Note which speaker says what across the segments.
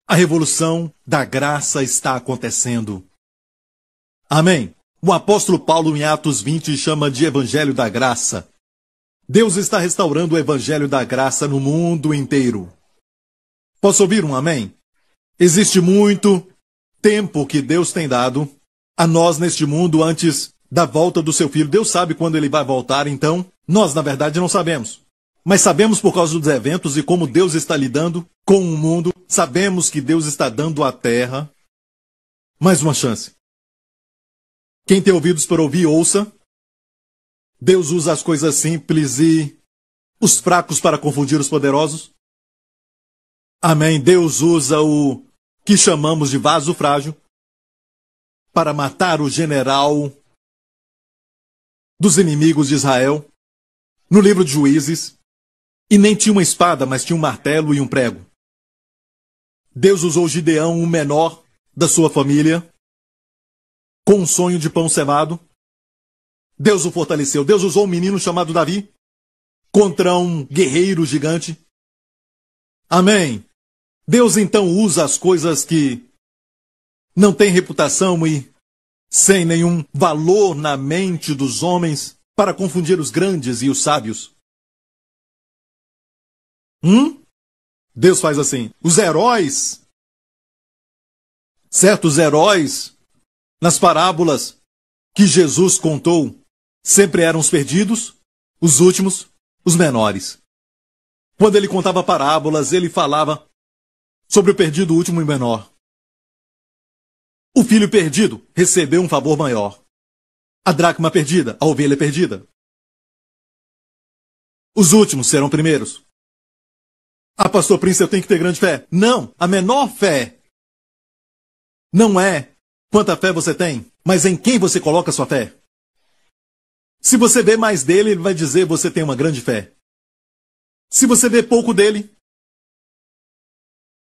Speaker 1: A revolução da graça está acontecendo. Amém. O apóstolo Paulo, em Atos 20, chama de Evangelho da Graça. Deus está restaurando o Evangelho da Graça no mundo inteiro. Posso ouvir um amém? Existe muito tempo que Deus tem dado a nós neste mundo antes da volta do seu Filho. Deus sabe quando ele vai voltar, então nós, na verdade, não sabemos. Mas sabemos por causa dos eventos e como Deus está lidando com o mundo. Sabemos que Deus está dando à terra mais uma chance. Quem tem ouvidos para ouvir, ouça. Deus usa as coisas simples e os fracos para confundir os poderosos. Amém. Deus usa o que chamamos de vaso frágil para matar o general dos inimigos de Israel no livro de Juízes. E nem tinha uma espada, mas tinha um martelo e um prego. Deus usou Gideão, o menor da sua família, com um sonho de pão cevado. Deus o fortaleceu. Deus usou um menino chamado Davi contra um guerreiro gigante. Amém. Deus então usa as coisas que não têm reputação e sem nenhum valor na mente dos homens para confundir os grandes e os sábios. Deus faz assim. Os heróis, certos heróis, nas parábolas que Jesus contou, sempre eram os perdidos, os últimos, os menores. Quando ele contava parábolas, ele falava sobre o perdido, último e menor. O filho perdido recebeu um favor maior. A dracma perdida, a ovelha perdida. Os últimos serão primeiros. Ah, pastor Príncipe, eu tenho que ter grande fé. Não, a menor fé não é quanta fé você tem, mas em quem você coloca a sua fé. Se você vê mais dele, ele vai dizer você tem uma grande fé. Se você vê pouco dele,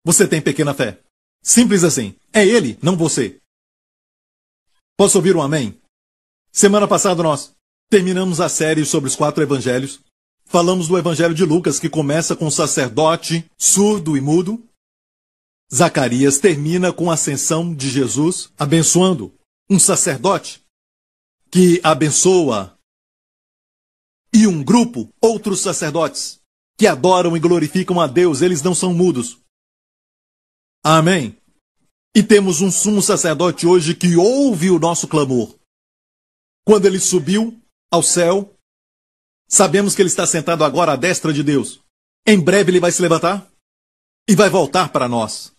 Speaker 1: você tem pequena fé. Simples assim. É ele, não você. Posso ouvir um amém? Semana passada nós terminamos a série sobre os 4 evangelhos. Falamos do Evangelho de Lucas, que começa com um sacerdote surdo e mudo. Zacarias termina com a ascensão de Jesus, abençoando um sacerdote que abençoa e um grupo, outros sacerdotes, que adoram e glorificam a Deus. Eles não são mudos. Amém. E temos um sumo sacerdote hoje que ouve o nosso clamor. Quando ele subiu ao céu, sabemos que ele está sentado agora à destra de Deus. Em breve ele vai se levantar e vai voltar para nós.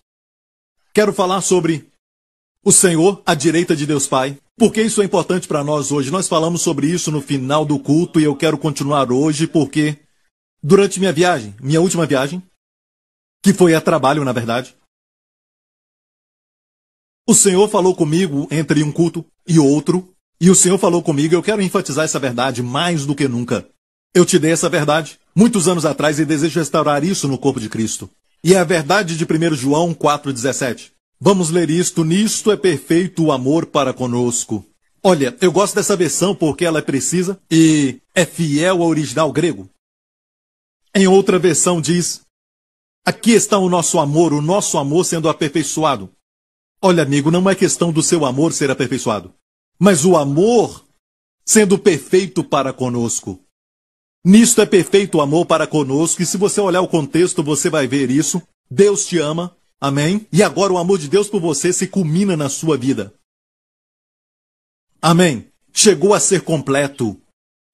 Speaker 1: Quero falar sobre o Senhor à direita de Deus Pai, porque isso é importante para nós hoje. Nós falamos sobre isso no final do culto e eu quero continuar hoje porque durante minha viagem, minha última viagem, que foi a trabalho, na verdade, o Senhor falou comigo entre um culto e outro, e o Senhor falou comigo, eu quero enfatizar essa verdade mais do que nunca. Eu te dei essa verdade muitos anos atrás e desejo restaurar isso no corpo de Cristo. E é a verdade de 1 João 4,17. Vamos ler isto. Nisto é perfeito o amor para conosco. Olha, eu gosto dessa versão porque ela é precisa e é fiel ao original grego. Em outra versão diz, aqui está o nosso amor sendo aperfeiçoado. Olha, amigo, não é questão do seu amor ser aperfeiçoado, mas o amor sendo perfeito para conosco. Nisto é perfeito o amor para conosco, e se você olhar o contexto, você vai ver isso. Deus te ama, amém? E agora o amor de Deus por você se culmina na sua vida. Amém? Chegou a ser completo.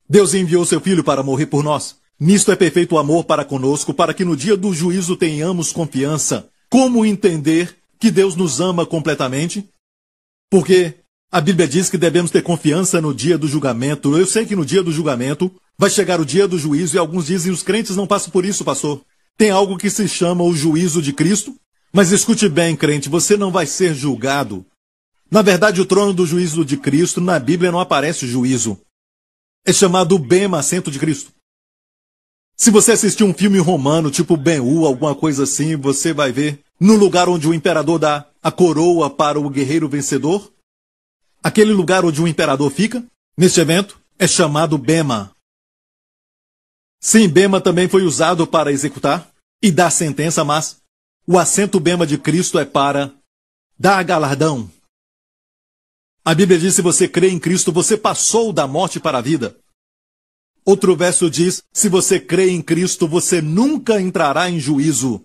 Speaker 1: Deus enviou seu Filho para morrer por nós. Nisto é perfeito o amor para conosco, para que no dia do juízo tenhamos confiança. Como entender que Deus nos ama completamente? Porque a Bíblia diz que devemos ter confiança no dia do julgamento. Eu sei que no dia do julgamento vai chegar o dia do juízo e alguns dizem os crentes não passam por isso, pastor. Tem algo que se chama o juízo de Cristo. Mas escute bem, crente, você não vai ser julgado. Na verdade, o trono do juízo de Cristo, na Bíblia não aparece juízo. É chamado Bema, assento de Cristo. Se você assistir um filme romano, tipo Ben-Hur, alguma coisa assim, você vai ver no lugar onde o imperador dá a coroa para o guerreiro vencedor. Aquele lugar onde o imperador fica, neste evento, é chamado Bema. Sim, Bema também foi usado para executar e dar sentença, mas O assento bema de Cristo é para dar galardão. A Bíblia diz: se você crê em Cristo, você passou da morte para a vida. Outro verso diz: se você crê em Cristo, você nunca entrará em juízo.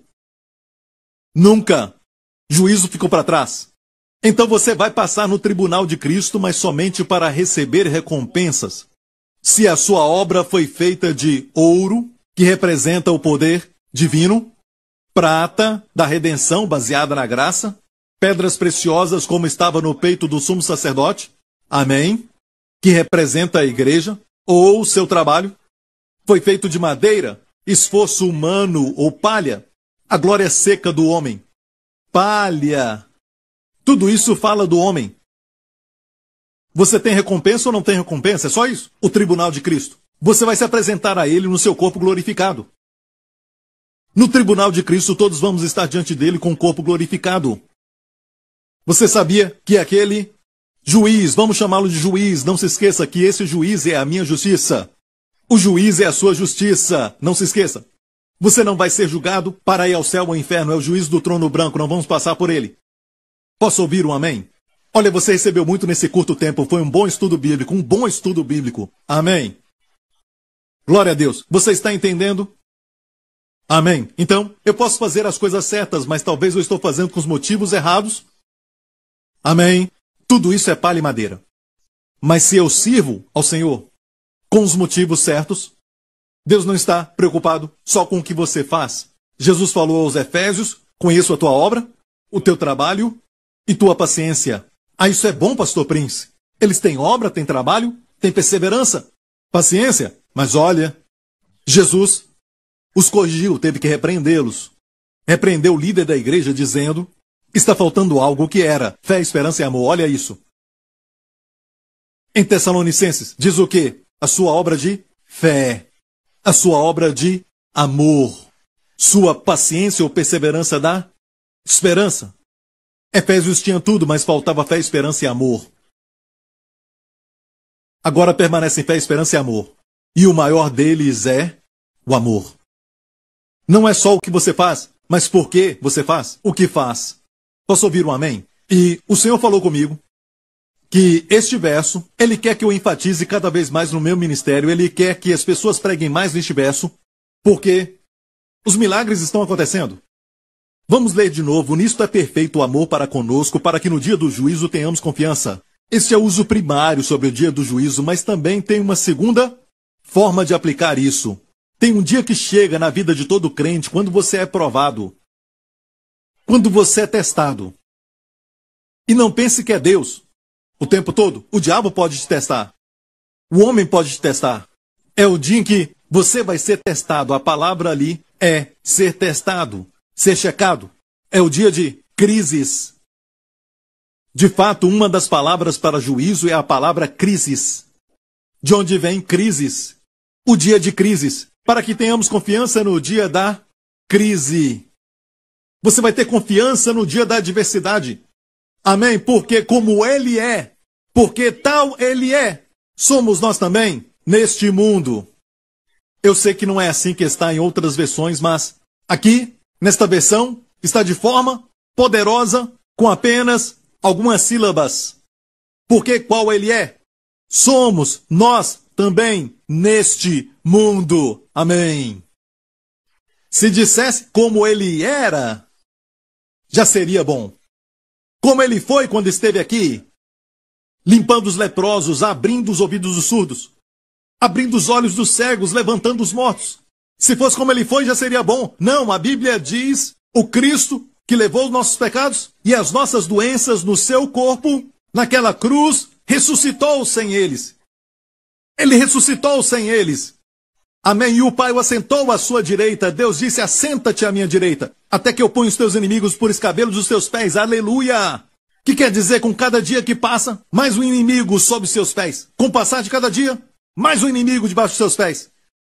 Speaker 1: Nunca. Juízo ficou para trás. Então você vai passar no tribunal de Cristo, mas somente para receber recompensas. Se a sua obra foi feita de ouro, que representa o poder divino, prata, da redenção baseada na graça, pedras preciosas como estava no peito do sumo sacerdote, amém, que representa a igreja, ou seu trabalho, foi feito de madeira, esforço humano ou palha, a glória seca do homem, palha. Tudo isso fala do homem. Você tem recompensa ou não tem recompensa? É só isso. O tribunal de Cristo. Você vai se apresentar a ele no seu corpo glorificado. No tribunal de Cristo, todos vamos estar diante dele com o corpo glorificado. Você sabia que aquele juiz, vamos chamá-lo de juiz, não se esqueça que esse juiz é a minha justiça. O juiz é a sua justiça, não se esqueça. Você não vai ser julgado para ir ao céu ou ao inferno, é o juiz do trono branco, não vamos passar por ele. Posso ouvir um amém? Olha, você recebeu muito nesse curto tempo, foi um bom estudo bíblico, um bom estudo bíblico. Amém. Glória a Deus. Você está entendendo? Amém. Então, eu posso fazer as coisas certas, mas talvez eu estou fazendo com os motivos errados. Amém. Tudo isso é palha e madeira. Mas se eu sirvo ao Senhor com os motivos certos, Deus não está preocupado só com o que você faz. Jesus falou aos Efésios: conheço a tua obra, o teu trabalho e tua paciência. Ah, isso é bom, pastor Prince. Eles têm obra, têm trabalho, têm perseverança, paciência. Mas olha, Jesus os corrigiu, teve que repreendê-los. Repreendeu o líder da igreja dizendo: está faltando algo que era fé, esperança e amor. Olha isso. Em Tessalonicenses, diz o quê? A sua obra de fé, a sua obra de amor, sua paciência ou perseverança da esperança. Efésios tinha tudo, mas faltava fé, esperança e amor. Agora permanecem fé, esperança e amor. E o maior deles é o amor. Não é só o que você faz, mas por que você faz o que faz. Posso ouvir um amém? E o Senhor falou comigo que este verso, Ele quer que eu enfatize cada vez mais no meu ministério, Ele quer que as pessoas preguem mais neste verso, porque os milagres estão acontecendo. Vamos ler de novo. Nisto é perfeito o amor para conosco, para que no dia do juízo tenhamos confiança. Este é o uso primário sobre o dia do juízo, mas também tem uma segunda forma de aplicar isso. Tem um dia que chega na vida de todo crente quando você é provado, quando você é testado. E não pense que é Deus o tempo todo. O diabo pode te testar. O homem pode te testar. É o dia em que você vai ser testado. A palavra ali é ser testado, ser checado. É o dia de crises. De fato, uma das palavras para juízo é a palavra crises. De onde vem crises? O dia de crises. Para que tenhamos confiança no dia da crise. Você vai ter confiança no dia da adversidade. Amém? Porque como Ele é, porque tal Ele é, somos nós também neste mundo. Eu sei que não é assim que está em outras versões, mas aqui, nesta versão, está de forma poderosa, com apenas algumas sílabas. Porque qual Ele é? Somos nós também neste mundo. Amém. Se dissesse como Ele era, já seria bom. Como Ele foi quando esteve aqui, limpando os leprosos, abrindo os ouvidos dos surdos, abrindo os olhos dos cegos, levantando os mortos. Se fosse como Ele foi, já seria bom. Não, a Bíblia diz: o Cristo que levou os nossos pecados e as nossas doenças no seu corpo, naquela cruz, ressuscitou sem eles. Ele ressuscitou sem eles. Amém. E o Pai o assentou à sua direita. Deus disse: assenta-te à minha direita, até que eu ponha os teus inimigos por escabelos dos teus pés. Aleluia! Que quer dizer, com cada dia que passa, mais um inimigo sob seus pés. Com o passar de cada dia, mais um inimigo debaixo dos seus pés.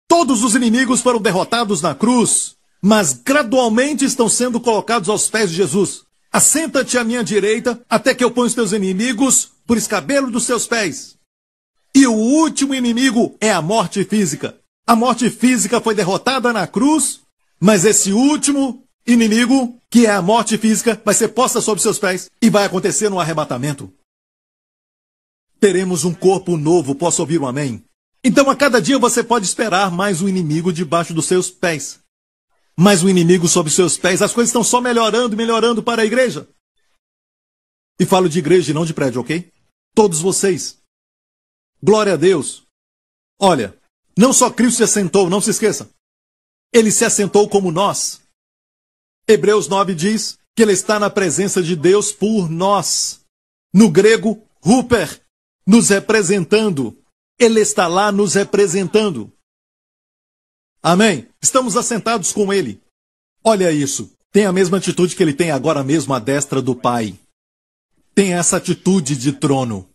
Speaker 1: Todos os inimigos foram derrotados na cruz, mas gradualmente estão sendo colocados aos pés de Jesus. Assenta-te à minha direita, até que eu ponha os teus inimigos por escabelo dos seus pés. E o último inimigo é a morte física. A morte física foi derrotada na cruz, mas esse último inimigo, que é a morte física, vai ser posta sobre seus pés e vai acontecer no arrebatamento. Teremos um corpo novo, posso ouvir um amém? Então a cada dia você pode esperar mais um inimigo debaixo dos seus pés. Mais um inimigo sob seus pés. As coisas estão só melhorando e melhorando para a igreja. E falo de igreja e não de prédio, ok? Todos vocês. Glória a Deus. Olha, não só Cristo se assentou, não se esqueça. Ele se assentou como nós. Hebreus 9 diz que ele está na presença de Deus por nós. No grego, Ruper, nos representando. Ele está lá nos representando. Amém? Estamos assentados com ele. Olha isso. Tem a mesma atitude que ele tem agora mesmo à destra do Pai. Tem essa atitude de trono.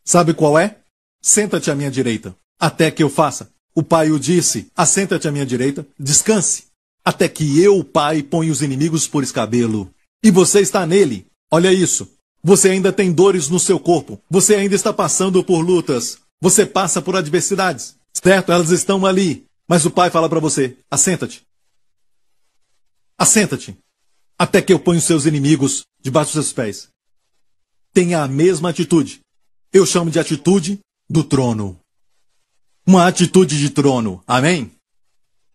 Speaker 1: Sabe qual é? Senta-te à minha direita, até que eu faça. O Pai o disse, assenta-te à minha direita, descanse, até que eu, o Pai, ponha os inimigos por escabelo. E você está nele. Olha isso. Você ainda tem dores no seu corpo. Você ainda está passando por lutas. Você passa por adversidades. Certo? Elas estão ali. Mas o Pai fala para você, assenta-te. Assenta-te, até que eu ponha os seus inimigos debaixo dos seus pés. Tenha a mesma atitude. Eu chamo de atitude do trono. Uma atitude de trono. Amém?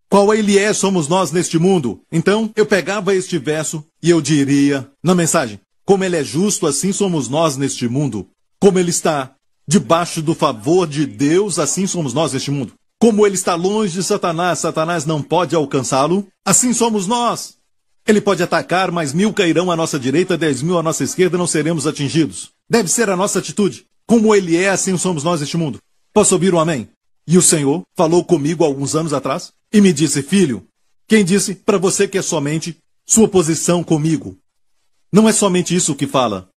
Speaker 1: Qual ele é, somos nós neste mundo? Então, eu pegava este verso e eu diria, na mensagem, como ele é justo, assim somos nós neste mundo. Como ele está debaixo do favor de Deus, assim somos nós neste mundo. Como ele está longe de Satanás, Satanás não pode alcançá-lo, assim somos nós. Ele pode atacar, mas 1000 cairão à nossa direita, 10.000 à nossa esquerda, não seremos atingidos. Deve ser a nossa atitude. Como ele é, assim somos nós neste mundo. Posso ouvir um amém? E o Senhor falou comigo alguns anos atrás e me disse, filho, quem disse para você que é somente sua posição comigo? Não é somente isso que fala.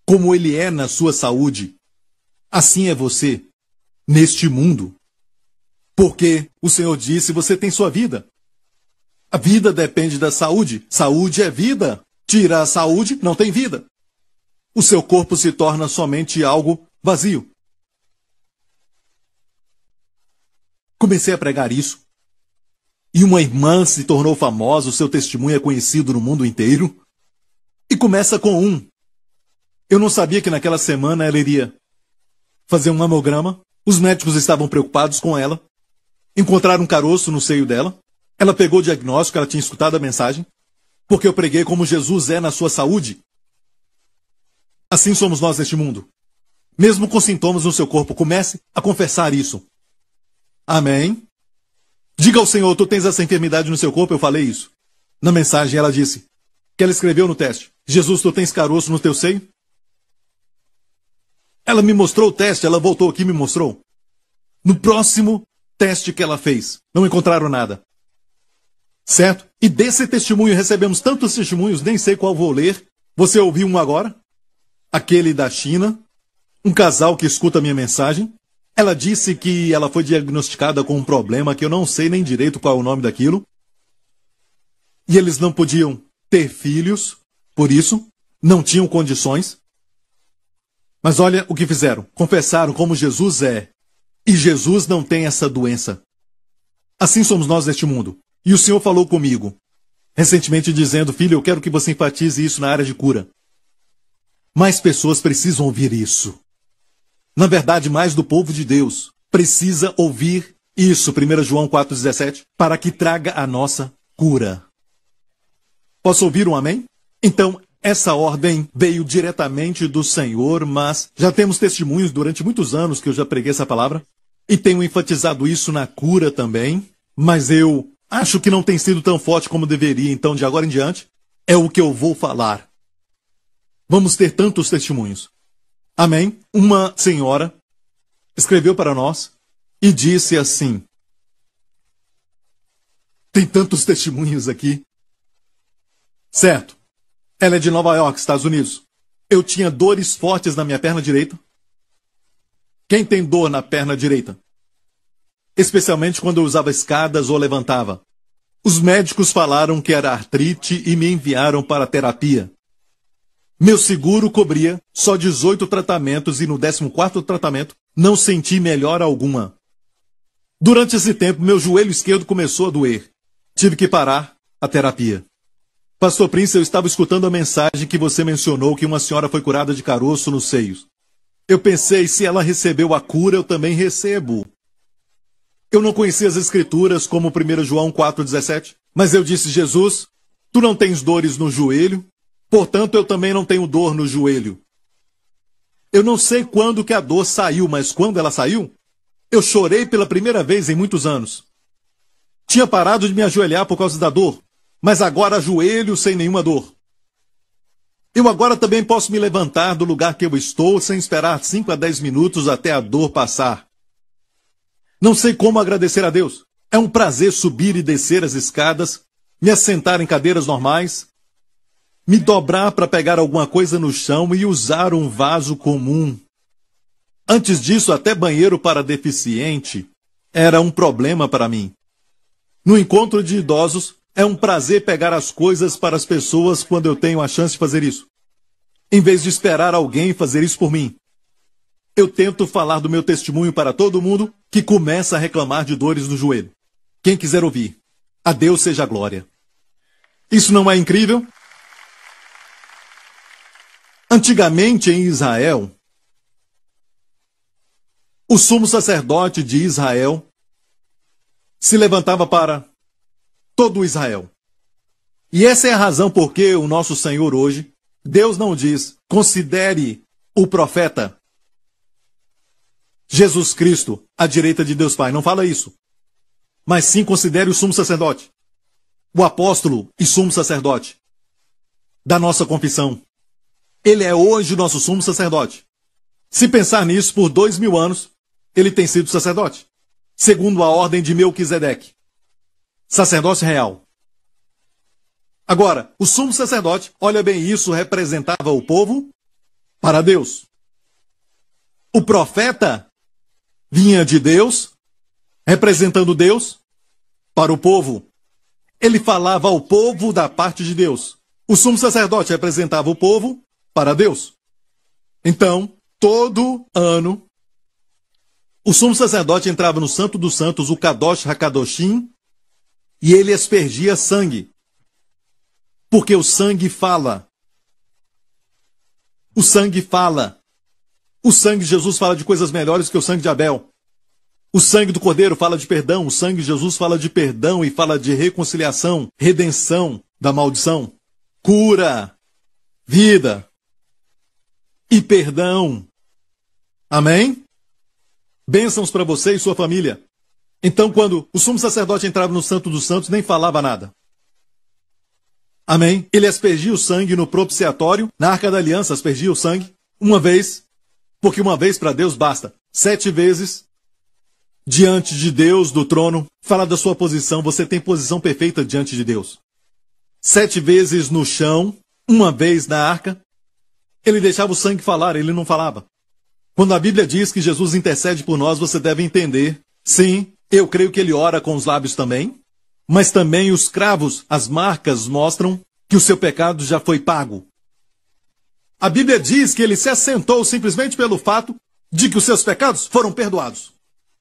Speaker 1: Como ele é na sua saúde, assim é você neste mundo. Porque o Senhor disse, você tem sua vida. A vida depende da saúde. Saúde é vida. Tira a saúde, não tem vida. O seu corpo se torna somente algo vazio. Comecei a pregar isso. E uma irmã se tornou famosa, o seu testemunho é conhecido no mundo inteiro. E começa com um. Eu não sabia que naquela semana ela iria fazer um mamograma. Os médicos estavam preocupados com ela. Encontraram um caroço no seio dela. Ela pegou o diagnóstico, ela tinha escutado a mensagem. Porque eu preguei como Jesus é na sua saúde. Assim somos nós neste mundo. Mesmo com sintomas no seu corpo, comece a confessar isso. Amém? Diga ao Senhor, tu tens essa enfermidade no seu corpo, eu falei isso. Na mensagem ela disse, que ela escreveu no teste, Jesus, tu tens caroço no teu seio? Ela me mostrou o teste, ela voltou aqui e me mostrou. No próximo teste que ela fez, não encontraram nada. Certo? E desse testemunho recebemos tantos testemunhos, nem sei qual vou ler. Você ouviu um agora? Aquele da China. Um casal que escuta a minha mensagem. Ela disse que ela foi diagnosticada com um problema que eu não sei nem direito qual é o nome daquilo. E eles não podiam ter filhos, por isso, não tinham condições. Mas olha o que fizeram. Confessaram como Jesus é. E Jesus não tem essa doença. Assim somos nós neste mundo. E o Senhor falou comigo, recentemente dizendo, filho, eu quero que você enfatize isso na área de cura. Mais pessoas precisam ouvir isso. Na verdade, mais do povo de Deus precisa ouvir isso, 1 João 4,17, para que traga a nossa cura. Posso ouvir um amém? Então, essa ordem veio diretamente do Senhor, mas já temos testemunhos durante muitos anos que eu já preguei essa palavra, e tenho enfatizado isso na cura também, mas eu acho que não tem sido tão forte como deveria, então de agora em diante, é o que eu vou falar. Vamos ter tantos testemunhos. Amém? Uma senhora escreveu para nós e disse assim, tem tantos testemunhos aqui. Certo. Ela é de Nova York, Estados Unidos. Eu tinha dores fortes na minha perna direita. Quem tem dor na perna direita? Especialmente quando eu usava escadas ou levantava. Os médicos falaram que era artrite e me enviaram para a terapia. Meu seguro cobria só 18 tratamentos e no 14º tratamento não senti melhora alguma. Durante esse tempo, meu joelho esquerdo começou a doer. Tive que parar a terapia. Pastor Prince, eu estava escutando a mensagem que você mencionou que uma senhora foi curada de caroço nos seios. Eu pensei, se ela recebeu a cura, eu também recebo. Eu não conhecia as escrituras como 1 João 4,17, mas eu disse, Jesus, tu não tens dores no joelho, portanto eu também não tenho dor no joelho. Eu não sei quando que a dor saiu, mas quando ela saiu, eu chorei pela primeira vez em muitos anos. Tinha parado de me ajoelhar por causa da dor, mas agora ajoelho sem nenhuma dor. Eu agora também posso me levantar do lugar que eu estou sem esperar 5 a 10 minutos até a dor passar. Não sei como agradecer a Deus. É um prazer subir e descer as escadas, me assentar em cadeiras normais, me dobrar para pegar alguma coisa no chão e usar um vaso comum. Antes disso, até banheiro para deficiente era um problema para mim. No encontro de idosos, é um prazer pegar as coisas para as pessoas quando eu tenho a chance de fazer isso, em vez de esperar alguém fazer isso por mim. Eu tento falar do meu testemunho para todo mundo que começa a reclamar de dores no joelho. Quem quiser ouvir, a Deus seja a glória. Isso não é incrível? Antigamente em Israel, o sumo sacerdote de Israel se levantava para todo Israel. E essa é a razão por que o nosso Senhor hoje, Deus não diz, considere o profeta Jesus Cristo à direita de Deus Pai. Não fala isso. Mas sim considere o sumo sacerdote, o apóstolo e sumo sacerdote da nossa confissão. Ele é hoje o nosso sumo sacerdote. Se pensar nisso, por 2000 anos, ele tem sido sacerdote, segundo a ordem de Melquisedeque, sacerdócio real. Agora, o sumo sacerdote, olha bem, isso representava o povo para Deus. O profeta vinha de Deus, representando Deus para o povo. Ele falava ao povo da parte de Deus. O sumo sacerdote representava o povo para Deus. Então, todo ano, o sumo sacerdote entrava no Santo dos Santos, o Kadosh HaKadoshim, e ele aspergia sangue. Porque o sangue fala. O sangue fala. O sangue de Jesus fala de coisas melhores que o sangue de Abel. O sangue do Cordeiro fala de perdão. O sangue de Jesus fala de perdão e fala de reconciliação, redenção da maldição, cura, vida e perdão. Amém? Bênçãos para você e sua família. Então, quando o sumo sacerdote entrava no Santo dos Santos, nem falava nada. Amém? Ele aspergia o sangue no propiciatório, na Arca da Aliança, aspergia o sangue uma vez, porque uma vez para Deus basta. 7 vezes diante de Deus, do trono, fala da sua posição, você tem posição perfeita diante de Deus. 7 vezes no chão, uma vez na arca, ele deixava o sangue falar, ele não falava. Quando a Bíblia diz que Jesus intercede por nós, você deve entender, sim, eu creio que ele ora com os lábios também, mas também os cravos, as marcas mostram que o seu pecado já foi pago. A Bíblia diz que ele se assentou simplesmente pelo fato de que os seus pecados foram perdoados.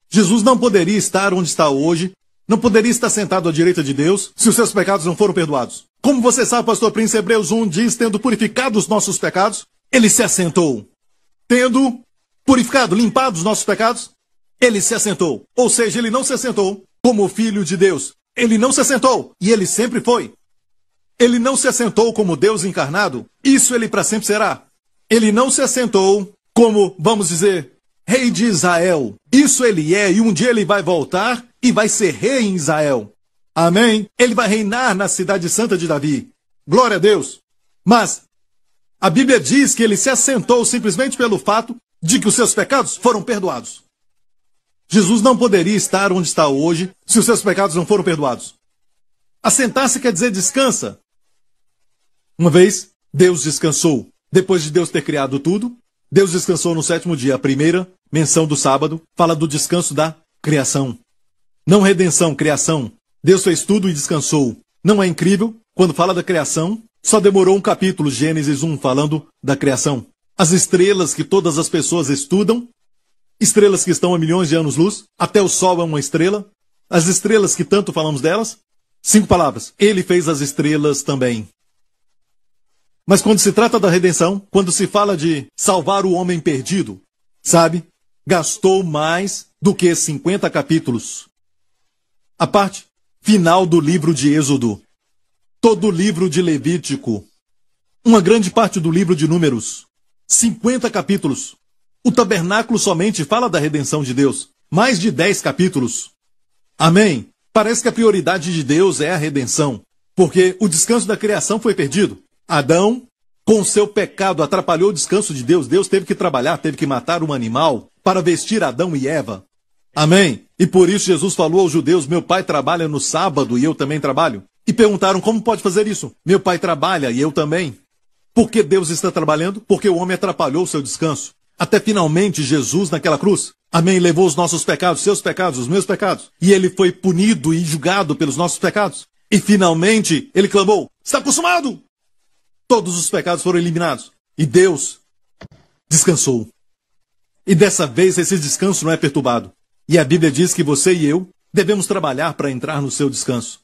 Speaker 1: Jesus não poderia estar onde está hoje, não poderia estar sentado à direita de Deus, se os seus pecados não foram perdoados. Como você sabe, pastor Prince, Hebreus 1 diz, tendo purificado os nossos pecados, ele se assentou. Tendo purificado, limpado os nossos pecados, ele se assentou. Ou seja, ele não se assentou como filho de Deus. Ele não se assentou, e ele sempre foi. Ele não se assentou como Deus encarnado, isso ele para sempre será. Ele não se assentou como, vamos dizer, rei de Israel. Isso ele é, e um dia ele vai voltar e vai ser rei em Israel. Amém? Ele vai reinar na cidade santa de Davi. Glória a Deus. Mas a Bíblia diz que ele se assentou simplesmente pelo fato de que os seus pecados foram perdoados. Jesus não poderia estar onde está hoje se os seus pecados não foram perdoados. Assentar-se quer dizer descansa. Uma vez, Deus descansou. Depois de Deus ter criado tudo, Deus descansou no 7º dia. A primeira menção do sábado fala do descanso da criação. Não redenção, criação. Deus fez tudo e descansou. Não é incrível? Quando fala da criação, só demorou um capítulo, Gênesis 1, falando da criação. As estrelas que todas as pessoas estudam Estrelas que estão a milhões de anos-luz, até o Sol é uma estrela. As estrelas que tanto falamos delas, 5 palavras. Ele fez as estrelas também. Mas quando se trata da redenção, quando se fala de salvar o homem perdido, sabe? Gastou mais do que 50 capítulos. A parte final do livro de Êxodo, todo o livro de Levítico, uma grande parte do livro de Números, 50 capítulos. O tabernáculo somente fala da redenção de Deus, mais de 10 capítulos. Amém? Parece que a prioridade de Deus é a redenção, porque o descanso da criação foi perdido. Adão, com seu pecado, atrapalhou o descanso de Deus. Deus teve que trabalhar, teve que matar um animal para vestir Adão e Eva. Amém? E por isso Jesus falou aos judeus, meu pai trabalha no sábado e eu também trabalho. E perguntaram, como pode fazer isso? Meu pai trabalha e eu também. Por que Deus está trabalhando? Porque o homem atrapalhou o seu descanso. Até finalmente Jesus naquela cruz, amém, levou os nossos pecados, seus pecados, os meus pecados. E ele foi punido e julgado pelos nossos pecados. E finalmente ele clamou, está consumado! Todos os pecados foram eliminados. E Deus descansou. E dessa vez esse descanso não é perturbado. E a Bíblia diz que você e eu devemos trabalhar para entrar no seu descanso.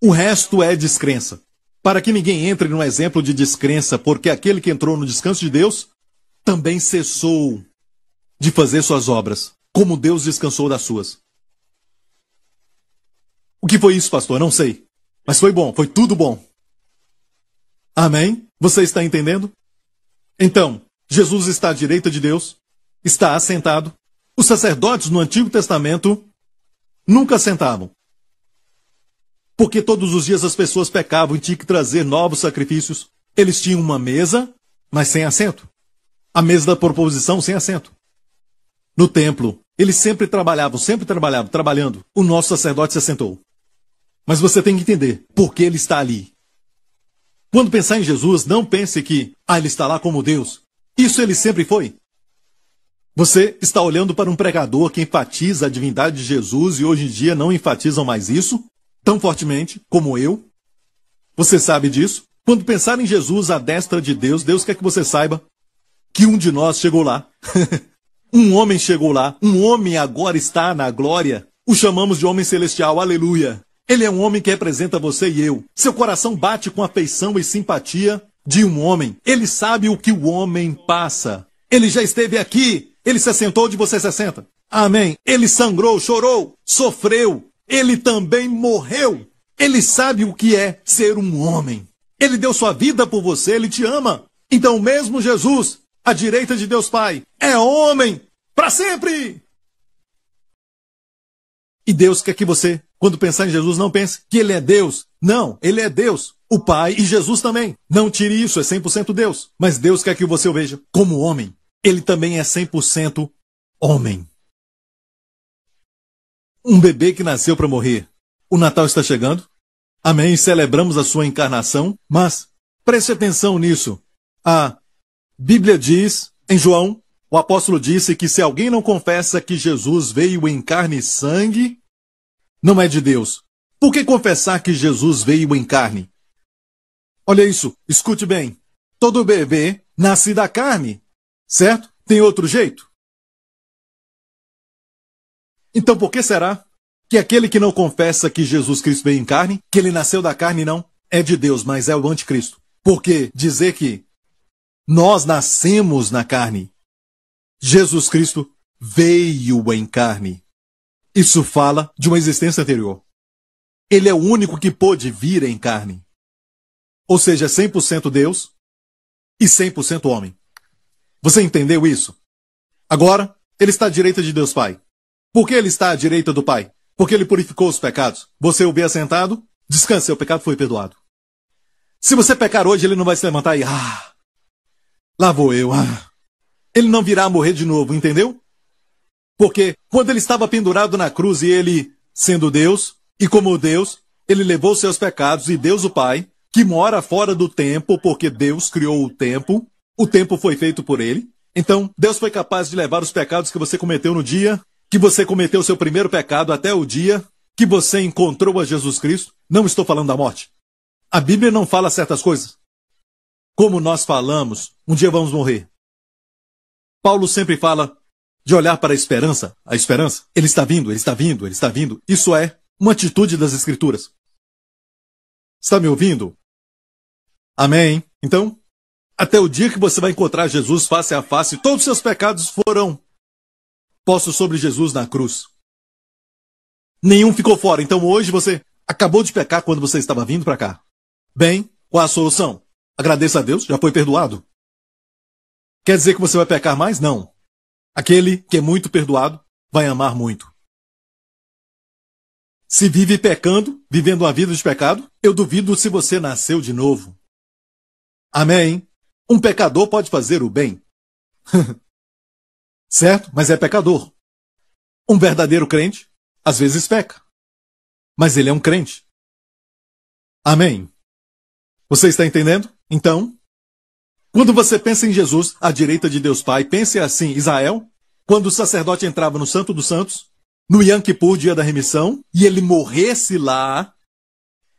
Speaker 1: O resto é descrença. Para que ninguém entre num exemplo de descrença, porque aquele que entrou no descanso de Deus também cessou de fazer suas obras, como Deus descansou das suas. O que foi isso, pastor? Não sei. Mas foi bom, foi tudo bom. Amém? Você está entendendo? Então, Jesus está à direita de Deus, está assentado. Os sacerdotes no Antigo Testamento nunca sentavam. Porque todos os dias as pessoas pecavam e tinham que trazer novos sacrifícios. Eles tinham uma mesa, mas sem assento. A mesa da proposição sem assento. No templo, eles sempre trabalhavam, trabalhando. O nosso sacerdote se assentou. Mas você tem que entender por que ele está ali. Quando pensar em Jesus, não pense que, ele está lá como Deus. Isso ele sempre foi. Você está olhando para um pregador que enfatiza a divindade de Jesus e hoje em dia não enfatizam mais isso tão fortemente como eu. Você sabe disso? Quando pensar em Jesus à destra de Deus, Deus quer que você saiba que um de nós chegou lá. Um homem chegou lá. Um homem agora está na glória. O chamamos de homem celestial. Aleluia. Ele é um homem que representa você e eu. Seu coração bate com afeição e simpatia de um homem. Ele sabe o que o homem passa. Ele já esteve aqui. Ele se assentou onde você se assenta. Amém. Ele sangrou, chorou, sofreu. Ele também morreu. Ele sabe o que é ser um homem. Ele deu sua vida por você, ele te ama. Então mesmo Jesus, à direita de Deus Pai, é homem para sempre. E Deus quer que você, quando pensar em Jesus, não pense que ele é Deus. Não, ele é Deus, o Pai e Jesus também. Não tire isso, é 100% Deus. Mas Deus quer que você o veja como homem. Ele também é 100% homem. Um bebê que nasceu para morrer. O Natal está chegando. Amém. Celebramos a sua encarnação. Mas preste atenção nisso. A Bíblia diz, em João, o apóstolo disse que se alguém não confessa que Jesus veio em carne e sangue, não é de Deus. Por que confessar que Jesus veio em carne? Olha isso, escute bem. Todo bebê nasce da carne, certo? Tem outro jeito? Então por que será que aquele que não confessa que Jesus Cristo veio em carne, que ele nasceu da carne não, é de Deus, mas é o anticristo? Porque dizer que nós nascemos na carne, Jesus Cristo veio em carne. Isso fala de uma existência anterior. Ele é o único que pôde vir em carne. Ou seja, 100% Deus e 100% homem. Você entendeu isso? Agora, ele está à direita de Deus Pai. Por que ele está à direita do Pai? Porque ele purificou os pecados. Você o vê assentado? Descanse, seu pecado foi perdoado. Se você pecar hoje, ele não vai se levantar e... lá vou eu. Ele não virá a morrer de novo, entendeu? Porque quando ele estava pendurado na cruz e ele, sendo Deus, e como Deus, ele levou seus pecados e Deus o Pai, que mora fora do tempo, porque Deus criou o tempo foi feito por ele. Então, Deus foi capaz de levar os pecados que você cometeu no dia que você cometeu seu primeiro pecado até o dia que você encontrou a Jesus Cristo. Não estou falando da morte. A Bíblia não fala certas coisas. Como nós falamos, um dia vamos morrer. Paulo sempre fala de olhar para a esperança. A esperança, ele está vindo, ele está vindo, ele está vindo. Isso é uma atitude das Escrituras. Está me ouvindo? Amém? Então, até o dia que você vai encontrar Jesus face a face, todos os seus pecados foram postos sobre Jesus na cruz. Nenhum ficou fora. Então hoje você acabou de pecar quando você estava vindo para cá. Bem, qual a solução? Agradeça a Deus, já foi perdoado. Quer dizer que você vai pecar mais? Não. Aquele que é muito perdoado vai amar muito. Se vive pecando, vivendo uma vida de pecado, eu duvido se você nasceu de novo. Amém? Um pecador pode fazer o bem. Certo? Mas é pecador. Um verdadeiro crente, às vezes peca. Mas ele é um crente. Amém? Você está entendendo? Então, quando você pensa em Jesus, à direita de Deus Pai, pense assim, Israel, quando o sacerdote entrava no Santo dos Santos, no Yom Kippur, dia da remissão, e ele morresse lá,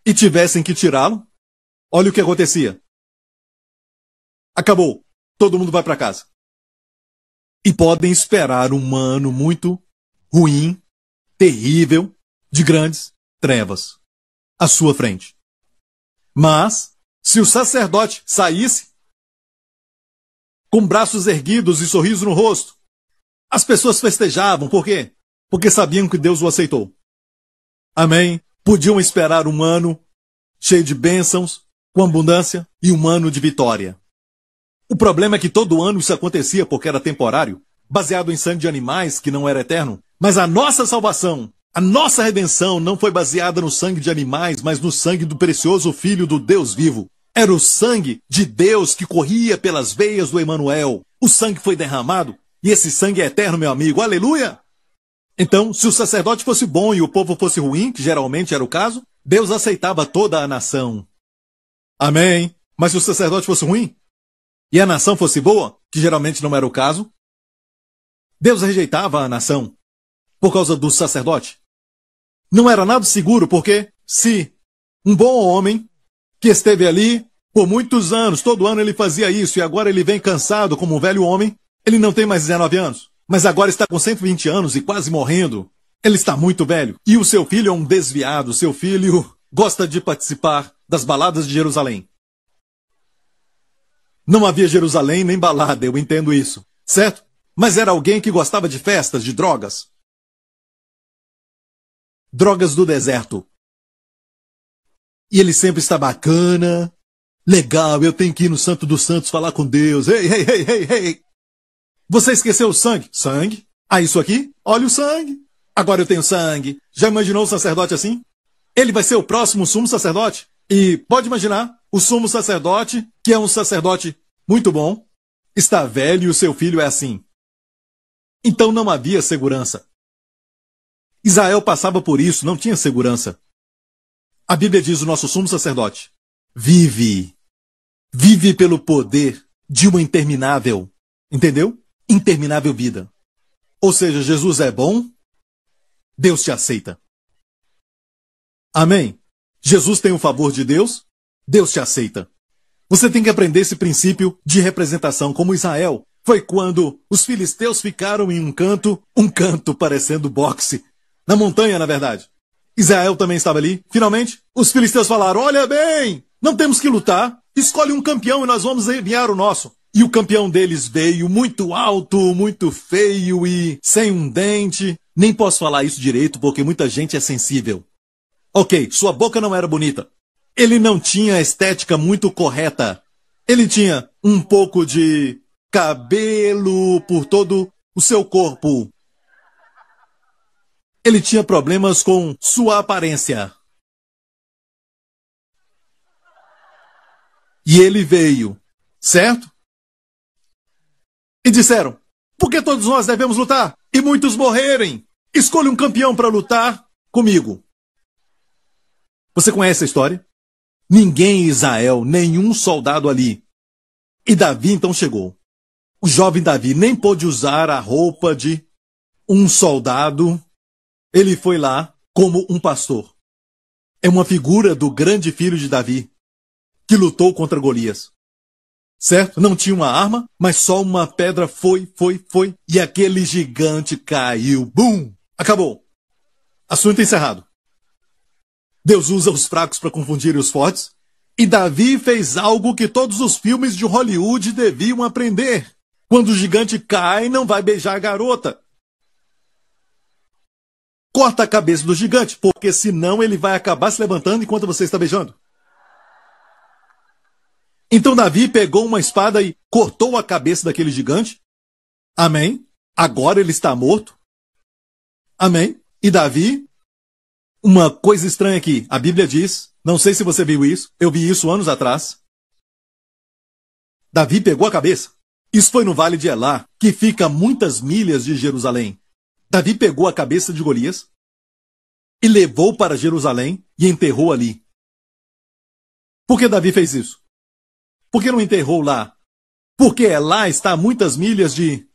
Speaker 1: e tivessem que tirá-lo, olha o que acontecia. Acabou. Todo mundo vai para casa. E podem esperar um ano muito ruim, terrível, de grandes trevas à sua frente. Mas, se o sacerdote saísse com braços erguidos e sorriso no rosto, as pessoas festejavam. Por quê? Porque sabiam que Deus o aceitou. Amém? Podiam esperar um ano cheio de bênçãos, com abundância, e um ano de vitória. O problema é que todo ano isso acontecia porque era temporário, baseado em sangue de animais que não era eterno. Mas a nossa salvação, a nossa redenção não foi baseada no sangue de animais, mas no sangue do precioso Filho do Deus vivo. Era o sangue de Deus que corria pelas veias do Emanuel. O sangue foi derramado e esse sangue é eterno, meu amigo. Aleluia! Então, se o sacerdote fosse bom e o povo fosse ruim, que geralmente era o caso, Deus aceitava toda a nação. Amém? Mas se o sacerdote fosse ruim e a nação fosse boa, que geralmente não era o caso, Deus rejeitava a nação por causa do sacerdote. Não era nada seguro, porque se um bom homem que esteve ali por muitos anos, todo ano ele fazia isso, e agora ele vem cansado como um velho homem, ele não tem mais 19 anos, mas agora está com 120 anos e quase morrendo. Ele está muito velho. E o seu filho é um desviado, seu filho gosta de participar das baladas de Jerusalém. Não havia Jerusalém nem balada, eu entendo isso, certo? Mas era alguém que gostava de festas, de drogas. Drogas do deserto. E ele sempre está bacana, legal, eu tenho que ir no Santo dos Santos falar com Deus. Ei, ei, ei, ei, ei. Você esqueceu o sangue? Sangue? Ah, isso aqui? Olha o sangue. Agora eu tenho sangue. Já imaginou o sacerdote assim? Ele vai ser o próximo sumo sacerdote? E pode imaginar, o sumo sacerdote, que é um sacerdote muito bom, está velho e o seu filho é assim. Então não havia segurança. Israel passava por isso, não tinha segurança. A Bíblia diz, o nosso sumo sacerdote vive pelo poder de uma interminável, entendeu? Interminável vida. Ou seja, Jesus é bom, Deus te aceita. Amém? Jesus tem o favor de Deus, Deus te aceita. Você tem que aprender esse princípio de representação, como Israel. Foi quando os filisteus ficaram em um canto parecendo boxe. Na montanha, na verdade. Israel também estava ali. Finalmente, os filisteus falaram, olha bem, não temos que lutar. Escolhe um campeão e nós vamos enviar o nosso. E o campeão deles veio muito alto, muito feio e sem um dente. Nem posso falar isso direito porque muita gente é sensível. Ok, sua boca não era bonita. Ele não tinha a estética muito correta. Ele tinha um pouco de cabelo por todo o seu corpo. Ele tinha problemas com sua aparência. E ele veio, certo? E disseram, por que todos nós devemos lutar? E muitos morrerem. Escolha um campeão para lutar comigo. Você conhece a história? Ninguém em Israel, nenhum soldado ali. E Davi então chegou. O jovem Davi nem pôde usar a roupa de um soldado. Ele foi lá como um pastor. É uma figura do grande filho de Davi, que lutou contra Golias. certo? Não tinha uma arma, mas só uma pedra foi, e aquele gigante caiu. Bum! Acabou. Assunto encerrado. Deus usa os fracos para confundir os fortes, e Davi fez algo que todos os filmes de Hollywood deviam aprender. Quando o gigante cai, não vai beijar a garota. Corta a cabeça do gigante, porque senão ele vai acabar se levantando enquanto você está beijando. Então Davi pegou uma espada e cortou a cabeça daquele gigante. Amém. Agora ele está morto. Amém. E Davi, uma coisa estranha aqui, a Bíblia diz, não sei se você viu isso, eu vi isso anos atrás. Davi pegou a cabeça. Isso foi no Vale de Elá, que fica a muitas milhas de Jerusalém. Davi pegou a cabeça de Golias e levou para Jerusalém e enterrou ali. Por que Davi fez isso? Por que não enterrou lá? Porque Elá está a muitas milhas de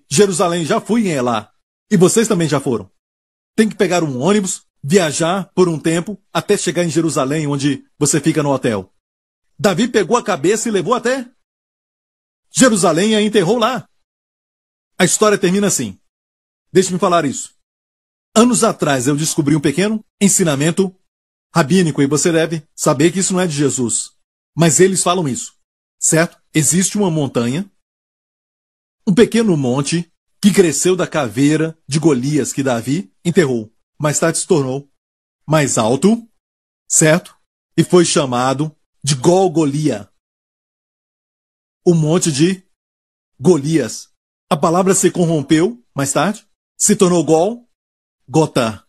Speaker 1: Jerusalém. Já fui em Elá. E vocês também já foram. Tem que pegar um ônibus, viajar por um tempo, até chegar em Jerusalém, onde você fica no hotel. Davi pegou a cabeça e levou até Jerusalém e a enterrou lá. A história termina assim. Deixe-me falar isso. Anos atrás eu descobri um pequeno ensinamento rabínico, e você deve saber que isso não é de Jesus. Mas eles falam isso, certo? Existe uma montanha, um pequeno monte, que cresceu da caveira de Golias que Davi enterrou. Mais tarde se tornou mais alto, certo? E foi chamado de Golgolia. O monte de Golias. A palavra se corrompeu mais tarde, se tornou Gotá.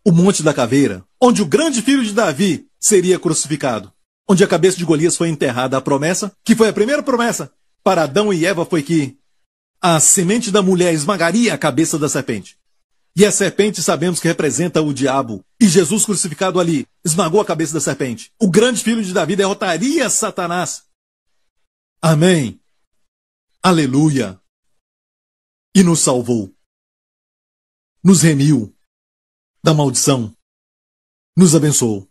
Speaker 1: O monte da caveira, onde o grande filho de Davi seria crucificado. Onde a cabeça de Golias foi enterrada. A promessa, que foi a primeira promessa para Adão e Eva, foi que a semente da mulher esmagaria a cabeça da serpente. E a serpente sabemos que representa o diabo. E Jesus crucificado ali esmagou a cabeça da serpente. O grande filho de Davi derrotaria Satanás. Amém. Aleluia. E nos salvou. Nos remiu da maldição. Nos abençoou.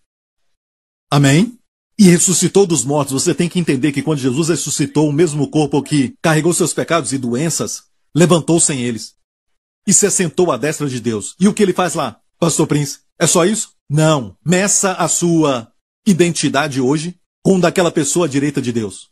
Speaker 1: Amém? E ressuscitou dos mortos. Você tem que entender que quando Jesus ressuscitou, o mesmo corpo que carregou seus pecados e doenças, levantou sem eles. E se assentou à destra de Deus. E o que ele faz lá, Pastor Prince? É só isso? Não. Meça a sua identidade hoje com daquela pessoa à direita de Deus.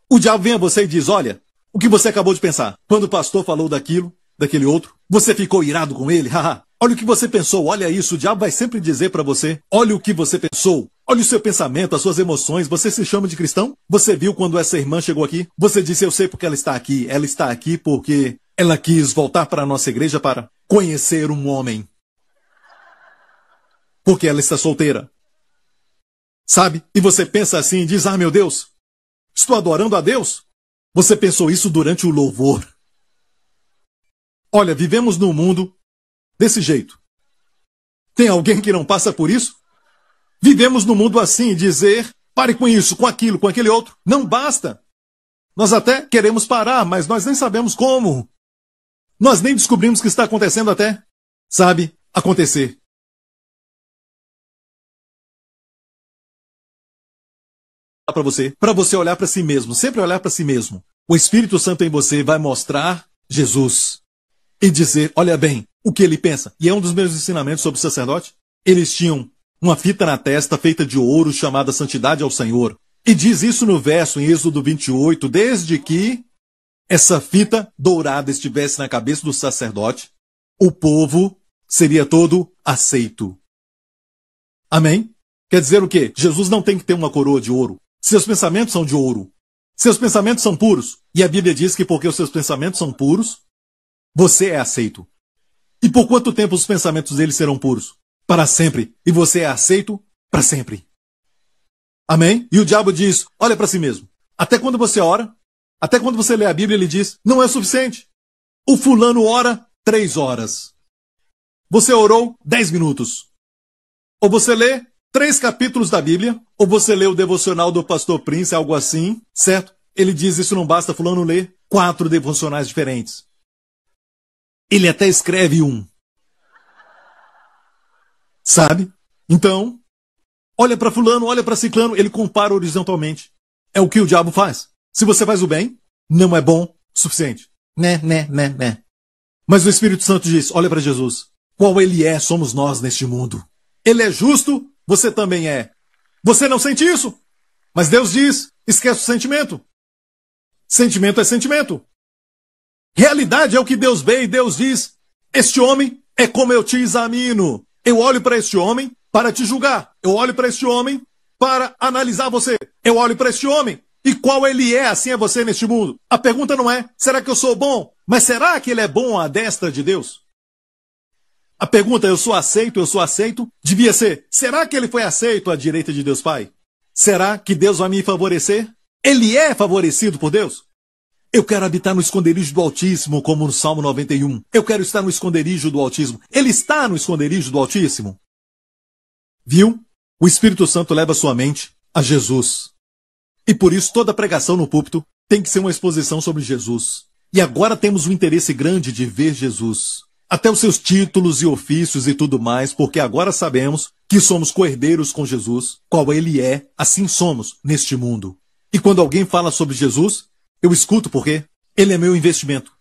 Speaker 1: O diabo vem a você e diz, olha, o que você acabou de pensar? Quando o pastor falou daquilo, daquele outro, você ficou irado com ele? Haha. Olha o que você pensou, olha isso. O diabo vai sempre dizer para você, olha o que você pensou. Olha o seu pensamento, as suas emoções. Você se chama de cristão? Você viu quando essa irmã chegou aqui? Você disse, eu sei porque ela está aqui. Ela está aqui porque ela quis voltar para a nossa igreja para conhecer um homem. Porque ela está solteira. Sabe? E você pensa assim e diz, ah, meu Deus, estou adorando a Deus? Você pensou isso durante o louvor. Olha, vivemos num mundo desse jeito. Tem alguém que não passa por isso? Vivemos num mundo assim, dizer, pare com isso, com aquilo, com aquele outro. Não basta. Nós até queremos parar, mas nós nem sabemos como. Nós nem descobrimos o que está acontecendo até, sabe, acontecer. Para você olhar para si mesmo, sempre olhar para si mesmo. O Espírito Santo em você vai mostrar Jesus e dizer, olha bem, o que ele pensa. E é um dos meus ensinamentos sobre o sacerdote. Eles tinham uma fita na testa feita de ouro chamada Santidade ao Senhor. E diz isso no verso em Êxodo 28, desde que essa fita dourada estivesse na cabeça do sacerdote, o povo seria todo aceito. Amém? Quer dizer o quê? Jesus não tem que ter uma coroa de ouro. Seus pensamentos são de ouro. Seus pensamentos são puros. E a Bíblia diz que porque os seus pensamentos são puros, você é aceito. E por quanto tempo os pensamentos dele serão puros? Para sempre. E você é aceito para sempre. Amém? E o diabo diz, olha para si mesmo. Até quando você ora, até quando você lê a Bíblia, ele diz, não é suficiente. O fulano ora 3 horas. Você orou 10 minutos. Ou você lê 3 capítulos da Bíblia, ou você lê o devocional do Pastor Prince, algo assim, certo? Ele diz, isso não basta, fulano lê 4 devocionais diferentes. Ele até escreve um. Sabe? Então, olha para fulano, olha para ciclano, ele compara horizontalmente. É o que o diabo faz. Se você faz o bem, não é bom o suficiente. Né. Mas o Espírito Santo diz, olha para Jesus. Qual ele é, somos nós neste mundo. Ele é justo, você também é. Você não sente isso? Mas Deus diz, esquece o sentimento. Sentimento é sentimento. Realidade é o que Deus vê e Deus diz, este homem é como eu te examino. Eu olho para este homem para te julgar. Eu olho para este homem para analisar você. Eu olho para este homem e qual ele é, assim é você neste mundo. A pergunta não é, será que eu sou bom? Mas será que ele é bom à destra de Deus? A pergunta, eu sou aceito, devia ser, será que ele foi aceito à direita de Deus Pai? Será que Deus vai me favorecer? Ele é favorecido por Deus? Eu quero habitar no esconderijo do Altíssimo, como no Salmo 91. Eu quero estar no esconderijo do Altíssimo. Ele está no esconderijo do Altíssimo. Viu? O Espírito Santo leva sua mente a Jesus. E por isso toda pregação no púlpito tem que ser uma exposição sobre Jesus. E agora temos um interesse grande de ver Jesus. Até os seus títulos e ofícios e tudo mais, porque agora sabemos que somos coerdeiros com Jesus, qual ele é, assim somos neste mundo. E quando alguém fala sobre Jesus, eu escuto porque ele é meu investimento.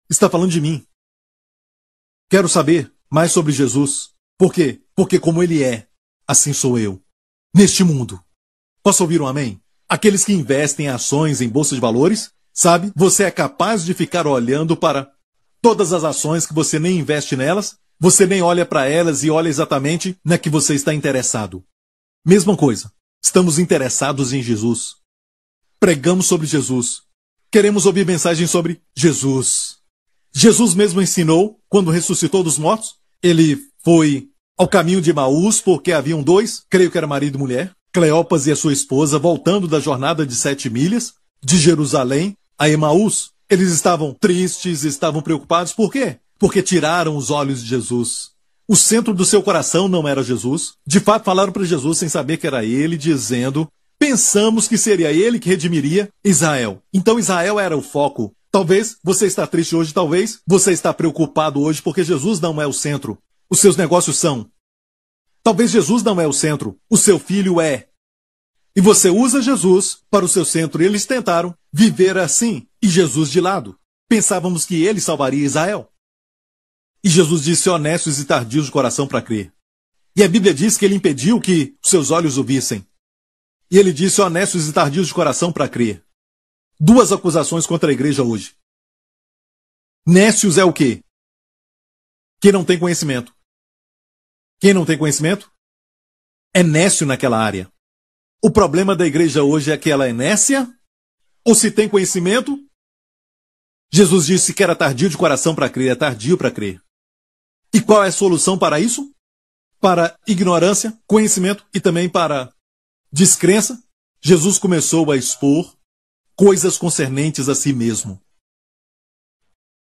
Speaker 1: Está falando de mim. Quero saber mais sobre Jesus. Por quê? Porque como ele é, assim sou eu. Neste mundo. Posso ouvir um amém? Aqueles que investem em ações em bolsa de valores, sabe? Você é capaz de ficar olhando para todas as ações que você nem investe nelas, você nem olha para elas e olha exatamente na que você está interessado. Mesma coisa. Estamos interessados em Jesus. Pregamos sobre Jesus. Queremos ouvir mensagens sobre Jesus. Jesus mesmo ensinou, quando ressuscitou dos mortos, ele foi ao caminho de Emaús, porque haviam dois, creio que era marido e mulher, Cleopas e a sua esposa, voltando da jornada de 7 milhas, de Jerusalém a Emaús. Eles estavam tristes, estavam preocupados. Por quê? Porque tiraram os olhos de Jesus. O centro do seu coração não era Jesus. De fato, falaram para Jesus sem saber que era ele, dizendo, pensamos que seria ele que redimiria Israel. Então Israel era o foco. Talvez você está triste hoje, talvez você está preocupado hoje porque Jesus não é o centro. Os seus negócios são. Talvez Jesus não é o centro. O seu filho é. E você usa Jesus para o seu centro. E eles tentaram viver assim. E Jesus de lado. Pensávamos que ele salvaria Israel. E Jesus disse honestos e tardios de coração para crer. E a Bíblia diz que ele impediu que seus olhos o vissem. E ele disse honestos e tardios de coração para crer. 2 acusações contra a igreja hoje. Nécios é o quê? Quem não tem conhecimento. Quem não tem conhecimento é nécio naquela área. O problema da igreja hoje é que ela é nécia, ou se tem conhecimento. Jesus disse que era tardio de coração para crer, é tardio para crer. E qual é a solução para isso? Para ignorância, conhecimento e também para descrença, Jesus começou a expor coisas concernentes a si mesmo.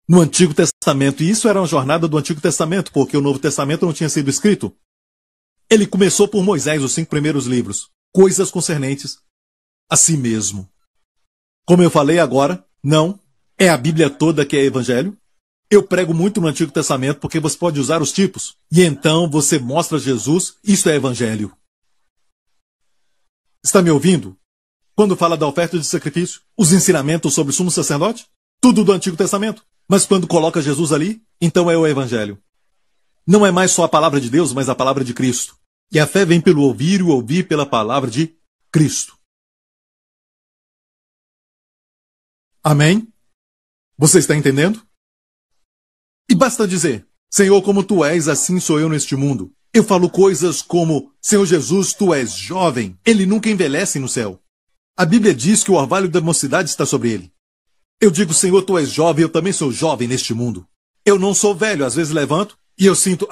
Speaker 1: No Antigo Testamento, e isso era uma jornada do Antigo Testamento, porque o Novo Testamento não tinha sido escrito. Ele começou por Moisés, os 5 primeiros livros. Coisas concernentes a si mesmo. Como eu falei agora, não é a Bíblia toda que é evangelho. Eu prego muito no Antigo Testamento porque você pode usar os tipos. E então você mostra Jesus, isso é evangelho. Está me ouvindo? Quando fala da oferta de sacrifício, os ensinamentos sobre o sumo sacerdote, tudo do Antigo Testamento. Mas quando coloca Jesus ali, então é o evangelho. Não é mais só a palavra de Deus, mas a palavra de Cristo. E a fé vem pelo ouvir e o ouvir pela palavra de Cristo. Amém? Você está entendendo? E basta dizer, Senhor, como tu és, assim sou eu neste mundo. Eu falo coisas como, Senhor Jesus, tu és jovem. Ele nunca envelhece no céu. A Bíblia diz que o orvalho da mocidade está sobre ele. Eu digo, Senhor, tu és jovem, eu também sou jovem neste mundo. Eu não sou velho, às vezes levanto e eu sinto,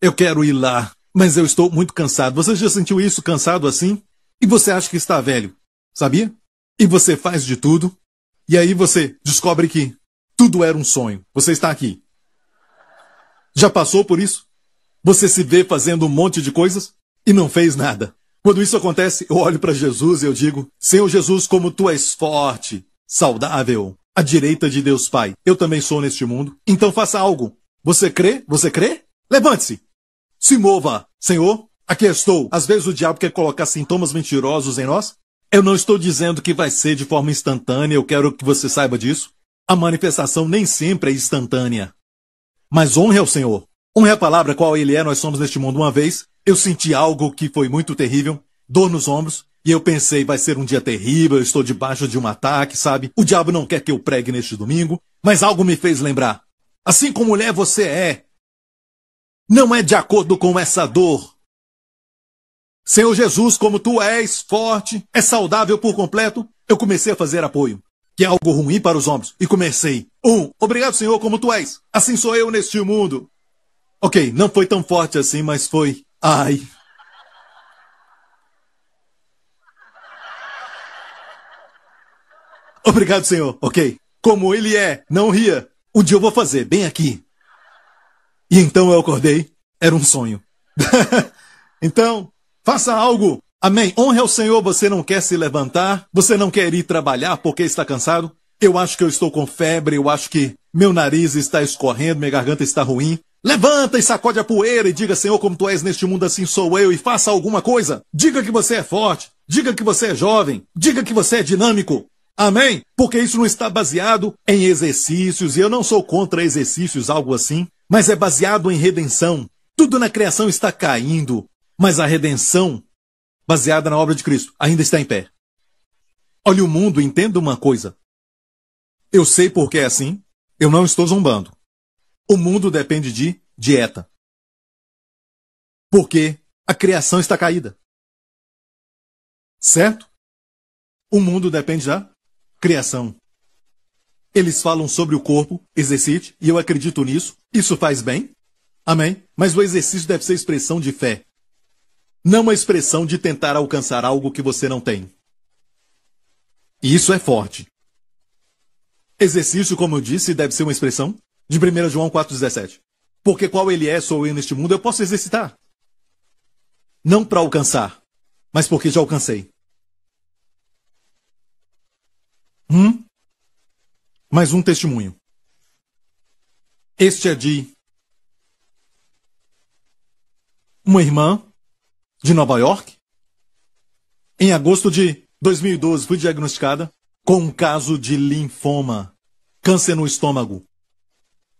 Speaker 1: eu quero ir lá, mas eu estou muito cansado. Você já sentiu isso, cansado assim? E você acha que está velho, sabia? E você faz de tudo, e aí você descobre que tudo era um sonho. Você está aqui. Já passou por isso? Você se vê fazendo um monte de coisas e não fez nada. Quando isso acontece, eu olho para Jesus e eu digo, Senhor Jesus, como tu és forte, saudável, à direita de Deus Pai. Eu também sou neste mundo. Então faça algo. Você crê? Você crê? Levante-se. Se mova. Senhor, aqui estou. Às vezes o diabo quer colocar sintomas mentirosos em nós. Eu não estou dizendo que vai ser de forma instantânea, eu quero que você saiba disso. A manifestação nem sempre é instantânea. Mas honre ao Senhor. Honre a palavra qual Ele é, nós somos neste mundo. Uma vez, eu senti algo que foi muito terrível, dor nos ombros, e eu pensei, vai ser um dia terrível, eu estou debaixo de um ataque, sabe? O diabo não quer que eu pregue neste domingo, mas algo me fez lembrar. Assim como mulher você é, não é de acordo com essa dor. Senhor Jesus, como tu és forte, é saudável por completo, eu comecei a fazer apoio, que é algo ruim para os ombros, e comecei. Obrigado, Senhor, como tu és. Assim sou eu neste mundo. Ok, não foi tão forte assim, mas foi. Ai. Obrigado, Senhor. Ok. Como Ele é, não ria. Um dia eu vou fazer, bem aqui. E então eu acordei. Era um sonho. Então, faça algo. Amém. Honre ao Senhor. Você não quer se levantar? Você não quer ir trabalhar porque está cansado? Eu acho que eu estou com febre. Eu acho que meu nariz está escorrendo. Minha garganta está ruim. Levanta e sacode a poeira e diga, Senhor, como tu és neste mundo, assim sou eu, e faça alguma coisa. Diga que você é forte. Diga que você é jovem. Diga que você é dinâmico. Amém? Porque isso não está baseado em exercícios, e eu não sou contra exercícios, algo assim, mas é baseado em redenção. Tudo na criação está caindo, mas a redenção, baseada na obra de Cristo, ainda está em pé. Olhe o mundo, entenda uma coisa. Eu sei porque é assim, eu não estou zombando. O mundo depende de dieta. Porque a criação está caída. Certo? O mundo depende da criação. Eles falam sobre o corpo, exercite, e eu acredito nisso. Isso faz bem. Amém? Mas o exercício deve ser expressão de fé. Não uma expressão de tentar alcançar algo que você não tem. E isso é forte. Exercício, como eu disse, deve ser uma expressão de 1 João 4,17. Porque qual ele é, sou eu neste mundo, eu posso exercitar. Não para alcançar, mas porque já alcancei. Mais um testemunho. Este é de uma irmã de Nova York. Em agosto de 2012, fui diagnosticada com um caso de linfoma, câncer no estômago.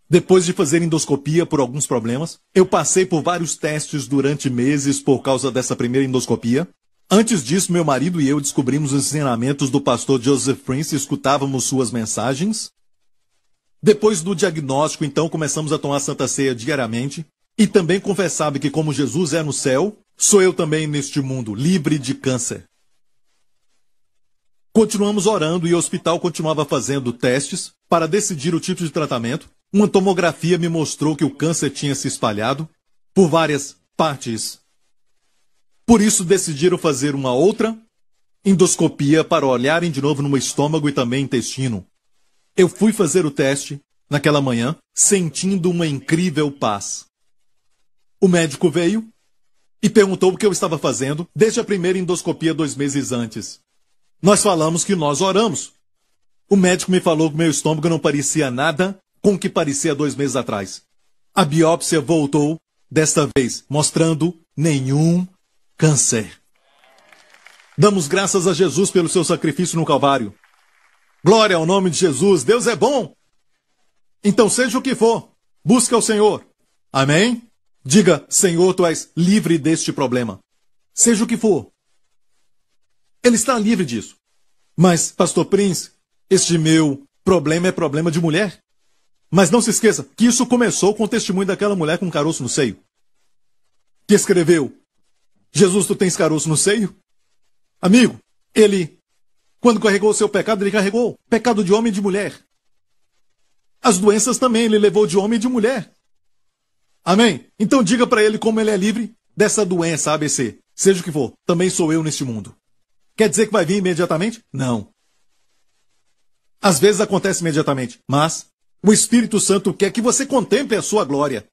Speaker 1: Depois de fazer endoscopia por alguns problemas, eu passei por vários testes durante meses por causa dessa primeira endoscopia. Antes disso, meu marido e eu descobrimos os ensinamentos do pastor Joseph Prince e escutávamos suas mensagens. Depois do diagnóstico, então, começamos a tomar Santa Ceia diariamente e também confessava que, como Jesus é no céu, sou eu também neste mundo, livre de câncer. Continuamos orando e o hospital continuava fazendo testes para decidir o tipo de tratamento. Uma tomografia me mostrou que o câncer tinha se espalhado por várias partes. Por isso decidiram fazer uma outra endoscopia para olharem de novo no meu estômago e também intestino. Eu fui fazer o teste naquela manhã, sentindo uma incrível paz. O médico veio e perguntou o que eu estava fazendo desde a primeira endoscopia 2 meses antes. Nós falamos que nós oramos. O médico me falou que meu estômago não parecia nada com o que parecia 2 meses atrás. A biópsia voltou, desta vez, mostrando nenhum câncer. Damos graças a Jesus pelo seu sacrifício no Calvário. Glória ao nome de Jesus. Deus é bom. Então, seja o que for, busca o Senhor. Amém? Diga, Senhor, tu és livre deste problema. Seja o que for. Ele está livre disso. Mas, Pastor Prince, este meu problema é problema de mulher. Mas não se esqueça que isso começou com o testemunho daquela mulher com um caroço no seio. Que escreveu, Jesus, tu tens caroço no seio? Amigo, ele, quando carregou o seu pecado, ele carregou pecado de homem e de mulher. As doenças também ele levou de homem e de mulher. Amém? Então diga para ele como ele é livre dessa doença ABC. Seja o que for, também sou eu neste mundo. Quer dizer que vai vir imediatamente? Não. Às vezes acontece imediatamente, mas o Espírito Santo quer que você contemple a sua glória.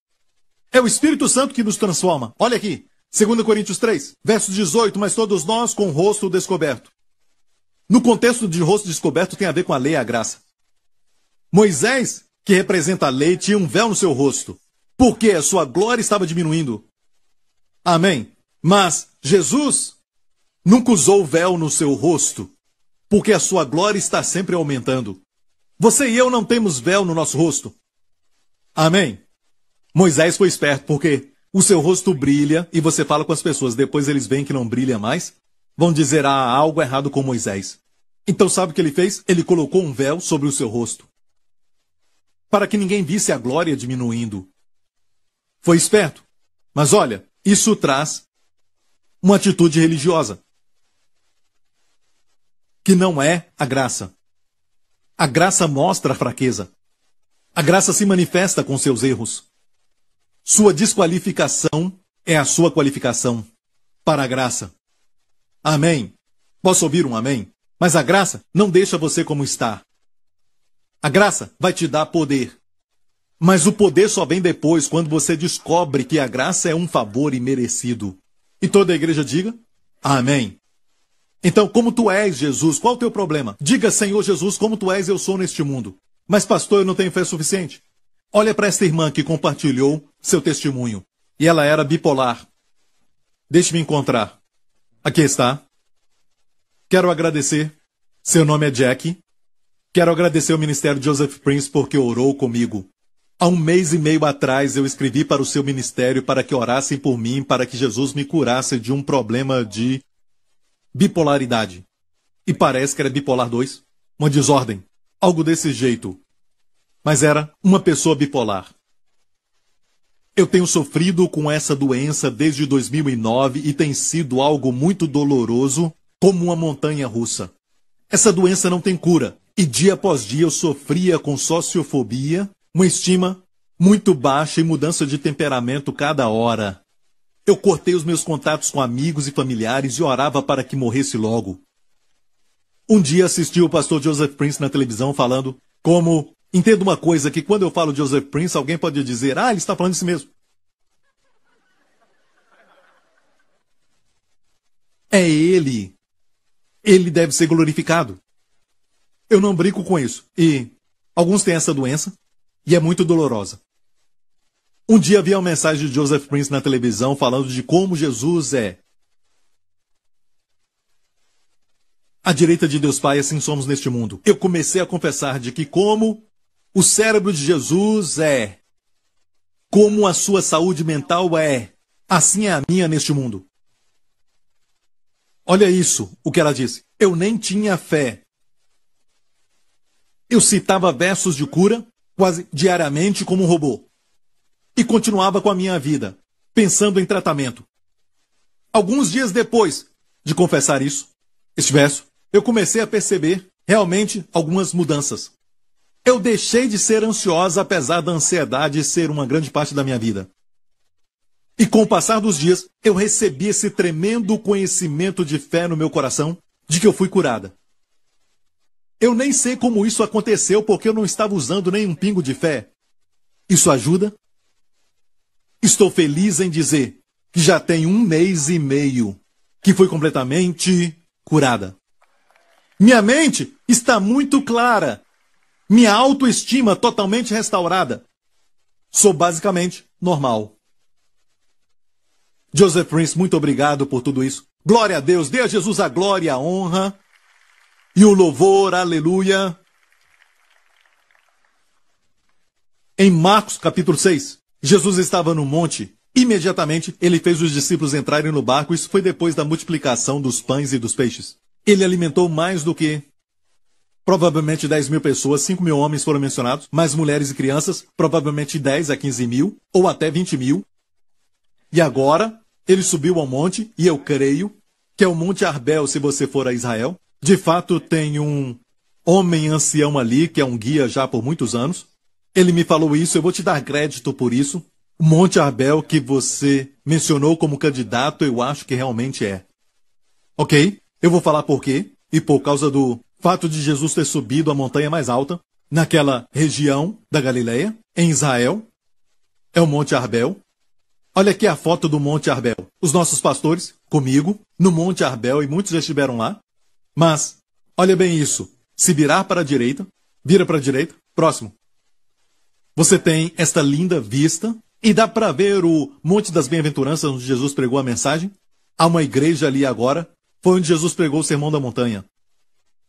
Speaker 1: É o Espírito Santo que nos transforma. Olha aqui, 2 Coríntios 3, verso 18, mas todos nós com o rosto descoberto. No contexto de rosto descoberto tem a ver com a lei e a graça. Moisés, que representa a lei, tinha um véu no seu rosto, porque a sua glória estava diminuindo. Amém? Mas Jesus, nunca usou véu no seu rosto, porque a sua glória está sempre aumentando. Você e eu não temos véu no nosso rosto. Amém? Moisés foi esperto, porque o seu rosto brilha e você fala com as pessoas, depois eles veem que não brilha mais, vão dizer, há algo errado com Moisés. Então sabe o que ele fez? Ele colocou um véu sobre o seu rosto, para que ninguém visse a glória diminuindo. Foi esperto. Mas olha, isso traz uma atitude religiosa, que não é a graça. A graça mostra a fraqueza. A graça se manifesta com seus erros. Sua desqualificação é a sua qualificação para a graça. Amém? Posso ouvir um amém? Mas a graça não deixa você como está. A graça vai te dar poder. Mas o poder só vem depois, quando você descobre que a graça é um favor imerecido. E toda a igreja diga, amém. Então, como tu és, Jesus, qual o teu problema? Diga, Senhor Jesus, como tu és, eu sou neste mundo. Mas, pastor, eu não tenho fé suficiente. Olha para esta irmã que compartilhou seu testemunho. E ela era bipolar. Deixe-me encontrar. Aqui está. Quero agradecer. Seu nome é Jack. Quero agradecer ao Ministério Joseph Prince porque orou comigo. Há 1 mês e meio atrás eu escrevi para o seu ministério para que orassem por mim, para que Jesus me curasse de um problema de bipolaridade. E parece que era bipolar 2, uma desordem, algo desse jeito. Mas era uma pessoa bipolar. Eu tenho sofrido com essa doença desde 2009 e tem sido algo muito doloroso, como uma montanha russa. Essa doença não tem cura, e dia após dia eu sofria com sociofobia, uma estima muito baixa e mudança de temperamento cada hora. Eu cortei os meus contatos com amigos e familiares e orava para que morresse logo. Um dia assisti o pastor Joseph Prince na televisão falando como... Entenda uma coisa, que quando eu falo Joseph Prince, alguém pode dizer, ele está falando de si mesmo. É ele. Ele deve ser glorificado. Eu não brinco com isso. E alguns têm essa doença e é muito dolorosa. Um dia vi uma mensagem de Joseph Prince na televisão falando de como Jesus é. À direita de Deus Pai, assim somos neste mundo. Eu comecei a confessar de que como o cérebro de Jesus é, como a sua saúde mental é, assim é a minha neste mundo. Olha isso, o que ela disse. Eu nem tinha fé. Eu citava versos de cura quase diariamente como um robô. E continuava com a minha vida, pensando em tratamento. Alguns dias depois de confessar isso, este verso, eu comecei a perceber realmente algumas mudanças. Eu deixei de ser ansiosa, apesar da ansiedade ser uma grande parte da minha vida. E com o passar dos dias, eu recebi esse tremendo conhecimento de fé no meu coração, de que eu fui curada. Eu nem sei como isso aconteceu, porque eu não estava usando nem um pingo de fé. Isso ajuda? Estou feliz em dizer que já tem 1 mês e meio que fui completamente curada. Minha mente está muito clara. Minha autoestima totalmente restaurada. Sou basicamente normal. Joseph Prince, muito obrigado por tudo isso. Glória a Deus, dê a Jesus a glória, a honra e o louvor, aleluia. Em Marcos capítulo 6, Jesus estava no monte. Imediatamente, ele fez os discípulos entrarem no barco. Isso foi depois da multiplicação dos pães e dos peixes. Ele alimentou mais do que provavelmente 10 mil pessoas, 5 mil homens foram mencionados, mais mulheres e crianças, provavelmente 10 a 15 mil, ou até 20 mil. E agora, ele subiu ao monte, e eu creio que é o Monte Arbel, se você for a Israel. De fato, tem um homem ancião ali, que é um guia já por muitos anos. Ele me falou isso, eu vou te dar crédito por isso. O Monte Arbel que você mencionou como candidato, eu acho que realmente é. Ok? Eu vou falar por quê, e por causa do fato de Jesus ter subido a montanha mais alta, naquela região da Galileia, em Israel, é o Monte Arbel. Olha aqui a foto do Monte Arbel. Os nossos pastores, comigo, no Monte Arbel, e muitos já estiveram lá. Mas, olha bem isso. Se virar para a direita, vira para a direita, próximo. Você tem esta linda vista, e dá para ver o Monte das Bem-aventuranças, onde Jesus pregou a mensagem. Há uma igreja ali agora, foi onde Jesus pregou o Sermão da Montanha.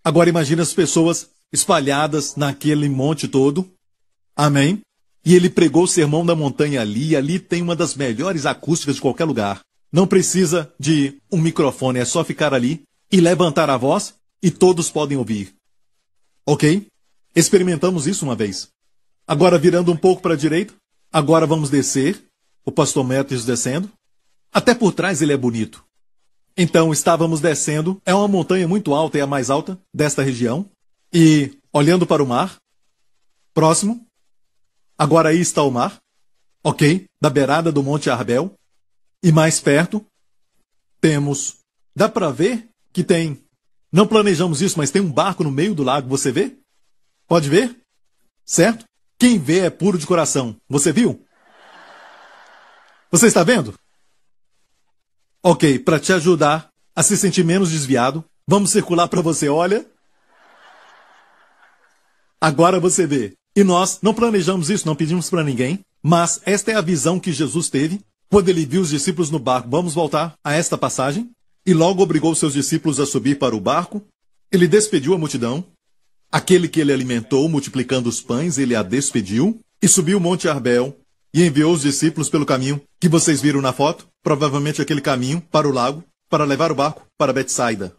Speaker 1: Agora imagine as pessoas espalhadas naquele monte todo. Amém? E ele pregou o Sermão da Montanha ali, e ali tem uma das melhores acústicas de qualquer lugar. Não precisa de um microfone, é só ficar ali e levantar a voz e todos podem ouvir. Ok? Experimentamos isso uma vez. Agora virando um pouco para a direita, agora vamos descer, o pastor Matthews descendo. Até por trás ele é bonito. Então estávamos descendo, é uma montanha muito alta, é a mais alta desta região, e olhando para o mar, próximo, agora aí está o mar, ok? Da beirada do Monte Arbel, e mais perto temos, dá para ver que tem, não planejamos isso, mas tem um barco no meio do lago, você vê? Pode ver? Certo? Quem vê é puro de coração. Você viu? Você está vendo? Ok, para te ajudar a se sentir menos desviado, vamos circular para você, olha. Agora você vê. E nós não planejamos isso, não pedimos para ninguém, mas esta é a visão que Jesus teve quando ele viu os discípulos no barco. Vamos voltar a esta passagem. E logo obrigou seus discípulos a subir para o barco. Ele despediu a multidão. Aquele que ele alimentou, multiplicando os pães, ele a despediu. E subiu o Monte Arbel e enviou os discípulos pelo caminho que vocês viram na foto. Provavelmente aquele caminho para o lago, para levar o barco para Betsaida.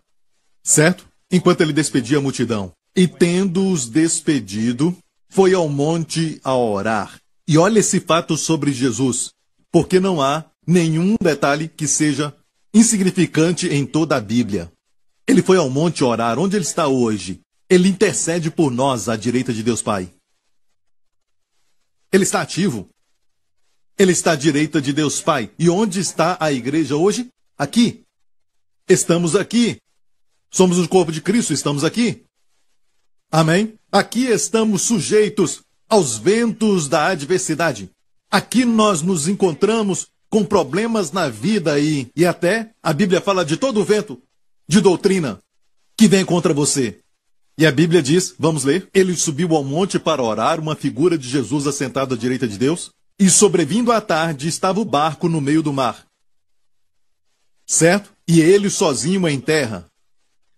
Speaker 1: Certo? Enquanto ele despedia a multidão. E tendo-os despedido, foi ao monte a orar. E olha esse fato sobre Jesus, porque não há nenhum detalhe que seja insignificante em toda a Bíblia. Ele foi ao monte orar. Onde ele está hoje? Ele intercede por nós à direita de Deus Pai. Ele está ativo. Ele está à direita de Deus Pai. E onde está a igreja hoje? Aqui. Estamos aqui. Somos o corpo de Cristo, estamos aqui. Amém? Aqui estamos sujeitos aos ventos da adversidade. Aqui nós nos encontramos com problemas na vida e até a Bíblia fala de todo o vento de doutrina que vem contra você. E a Bíblia diz, vamos ler, ele subiu ao monte para orar, uma figura de Jesus assentado à direita de Deus, e sobrevindo à tarde estava o barco no meio do mar. Certo? E ele sozinho em terra.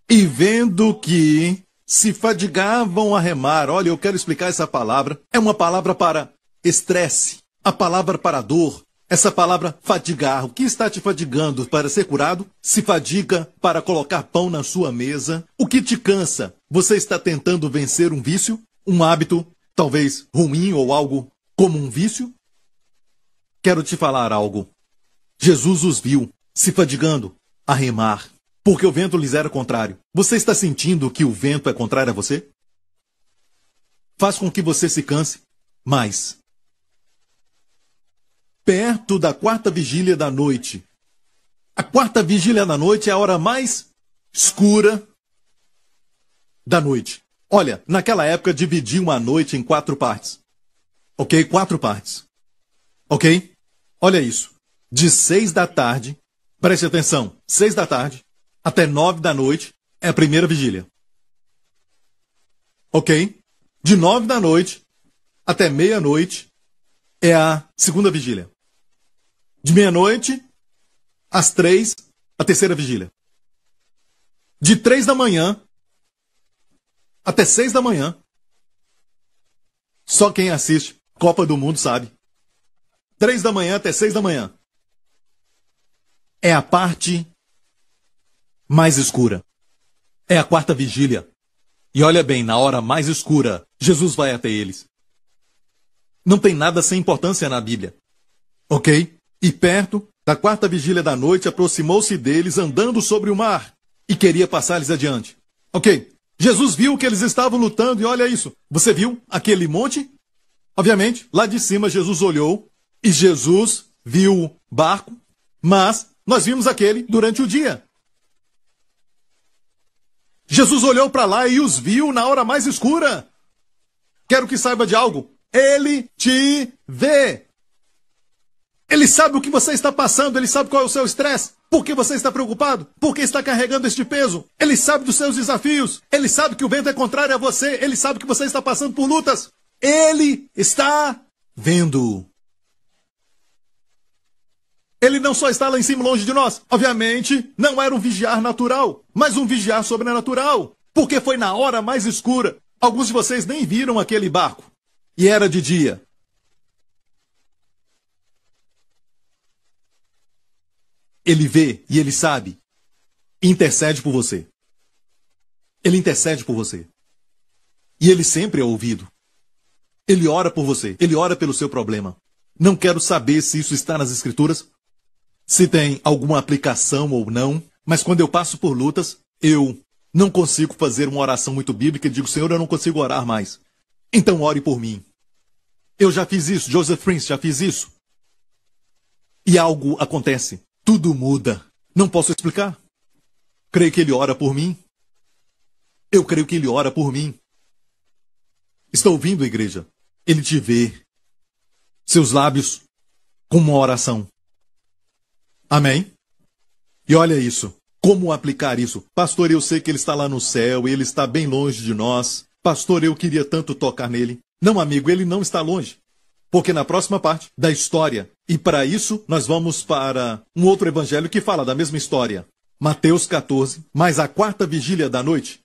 Speaker 1: E vendo que se fadigavam a remar, olha, eu quero explicar essa palavra, é uma palavra para estresse, a palavra para dor, essa palavra fadigar. O que está te fadigando para ser curado? Se fadiga para colocar pão na sua mesa. O que te cansa? Você está tentando vencer um vício? Um hábito, talvez ruim ou algo como um vício? Quero te falar algo. Jesus os viu se fadigando a remar, porque o vento lhes era contrário. Você está sentindo que o vento é contrário a você? Faz com que você se canse mais. Perto da quarta vigília da noite. A quarta vigília da noite é a hora mais escura da noite. Olha, naquela época dividiam a noite em 4 partes. Ok? 4 partes. Ok? Olha isso. De 6 da tarde, preste atenção, 6 da tarde até 9 da noite é a primeira vigília. Ok? De 9 da noite até meia-noite é a segunda vigília. De meia-noite às 3, a terceira vigília. De 3 da manhã até 6 da manhã, só quem assiste Copa do Mundo sabe. 3 da manhã até 6 da manhã é a parte mais escura. É a quarta vigília. E olha bem, na hora mais escura, Jesus vai até eles. Não tem nada sem importância na Bíblia. Ok? E perto da quarta vigília da noite, aproximou-se deles andando sobre o mar e queria passar-lhes adiante. Ok? Jesus viu que eles estavam lutando e olha isso. Você viu aquele monte? Obviamente, lá de cima Jesus olhou e Jesus viu o barco, mas nós vimos aquele durante o dia. Jesus olhou para lá e os viu na hora mais escura. Quero que saiba de algo. Ele te vê. Ele sabe o que você está passando, ele sabe qual é o seu estresse, por que você está preocupado, por que está carregando este peso. Ele sabe dos seus desafios, ele sabe que o vento é contrário a você, ele sabe que você está passando por lutas. Ele está vendo. Ele não só está lá em cima, longe de nós. Obviamente, não era um vigiar natural, mas um vigiar sobrenatural. Porque foi na hora mais escura. Alguns de vocês nem viram aquele barco. E era de dia. Ele vê e ele sabe. Intercede por você. Ele intercede por você. E ele sempre é ouvido. Ele ora por você. Ele ora pelo seu problema. Não quero saber se isso está nas Escrituras, se tem alguma aplicação ou não, mas quando eu passo por lutas, eu não consigo fazer uma oração muito bíblica e digo, Senhor, eu não consigo orar mais. Então ore por mim. Eu já fiz isso, Joseph Prince já fiz isso. E algo acontece. Tudo muda. Não posso explicar. Creio que ele ora por mim. Eu creio que ele ora por mim. Está ouvindo, igreja? Ele te vê. Seus lábios como uma oração. Amém? E olha isso. Como aplicar isso? Pastor, eu sei que ele está lá no céu, ele está bem longe de nós. Pastor, eu queria tanto tocar nele. Não, amigo, ele não está longe. Porque na próxima parte da história, e para isso nós vamos para um outro evangelho que fala da mesma história. Mateus 14, mas à quarta vigília da noite,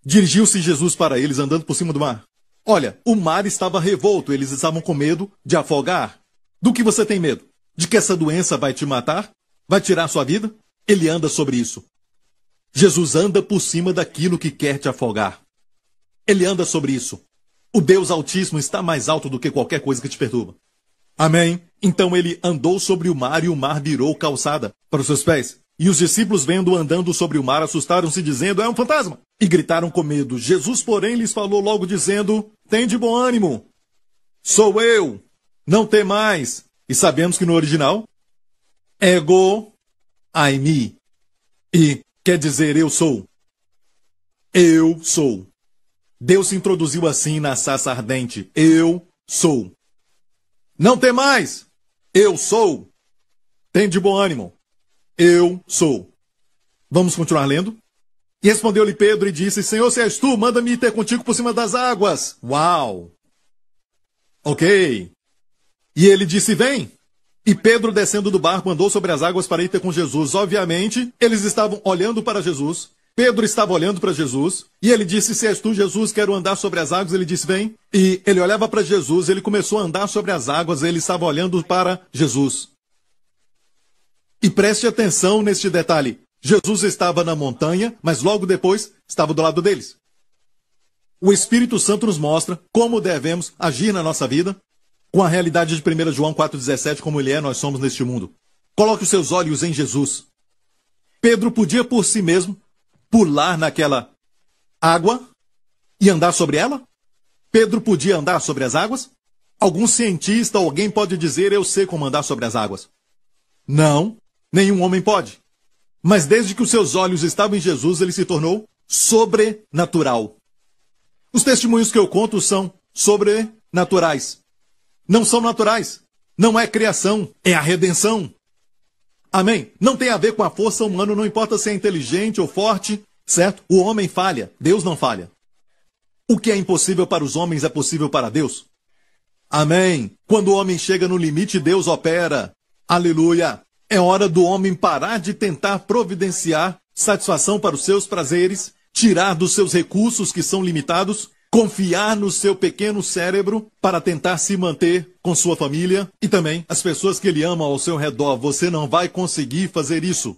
Speaker 1: dirigiu-se Jesus para eles andando por cima do mar. Olha, o mar estava revolto, eles estavam com medo de afogar. Do que você tem medo? De que essa doença vai te matar? Vai tirar sua vida? Ele anda sobre isso. Jesus anda por cima daquilo que quer te afogar. Ele anda sobre isso. O Deus Altíssimo está mais alto do que qualquer coisa que te perturba. Amém? Então ele andou sobre o mar e o mar virou calçada para os seus pés. E os discípulos, vendo-o andando sobre o mar, assustaram-se, dizendo, é um fantasma! E gritaram com medo. Jesus, porém, lhes falou logo, dizendo, tem de bom ânimo. Sou eu, não temais. E sabemos que no original, ego eimi. E quer dizer eu sou. Eu sou. Deus se introduziu assim na sarça ardente. Eu sou. Não temais. Eu sou. Tem de bom ânimo. Eu sou. Vamos continuar lendo? E respondeu-lhe Pedro e disse, Senhor, se és tu, manda-me ir ter contigo por cima das águas. Uau! Ok. E ele disse, vem. E Pedro, descendo do barco, andou sobre as águas para ir ter com Jesus. Obviamente, eles estavam olhando para Jesus. Pedro estava olhando para Jesus. E ele disse, se és tu, Jesus, quero andar sobre as águas. Ele disse, vem. E ele olhava para Jesus, ele começou a andar sobre as águas, ele estava olhando para Jesus. E preste atenção neste detalhe. Jesus estava na montanha, mas logo depois estava do lado deles. O Espírito Santo nos mostra como devemos agir na nossa vida com a realidade de 1 João 4,17, como ele é, nós somos neste mundo. Coloque os seus olhos em Jesus. Pedro podia por si mesmo pular naquela água e andar sobre ela? Pedro podia andar sobre as águas? Algum cientista, alguém pode dizer, eu sei como andar sobre as águas. Não. Nenhum homem pode. Mas desde que os seus olhos estavam em Jesus, ele se tornou sobrenatural. Os testemunhos que eu conto são sobrenaturais. Não são naturais. Não é criação, é a redenção. Amém? Não tem a ver com a força humana, não importa se é inteligente ou forte, certo? O homem falha, Deus não falha. O que é impossível para os homens é possível para Deus. Amém? Quando o homem chega no limite, Deus opera. Aleluia! É hora do homem parar de tentar providenciar satisfação para os seus prazeres, tirar dos seus recursos que são limitados, confiar no seu pequeno cérebro para tentar se manter com sua família e também as pessoas que ele ama ao seu redor. Você não vai conseguir fazer isso.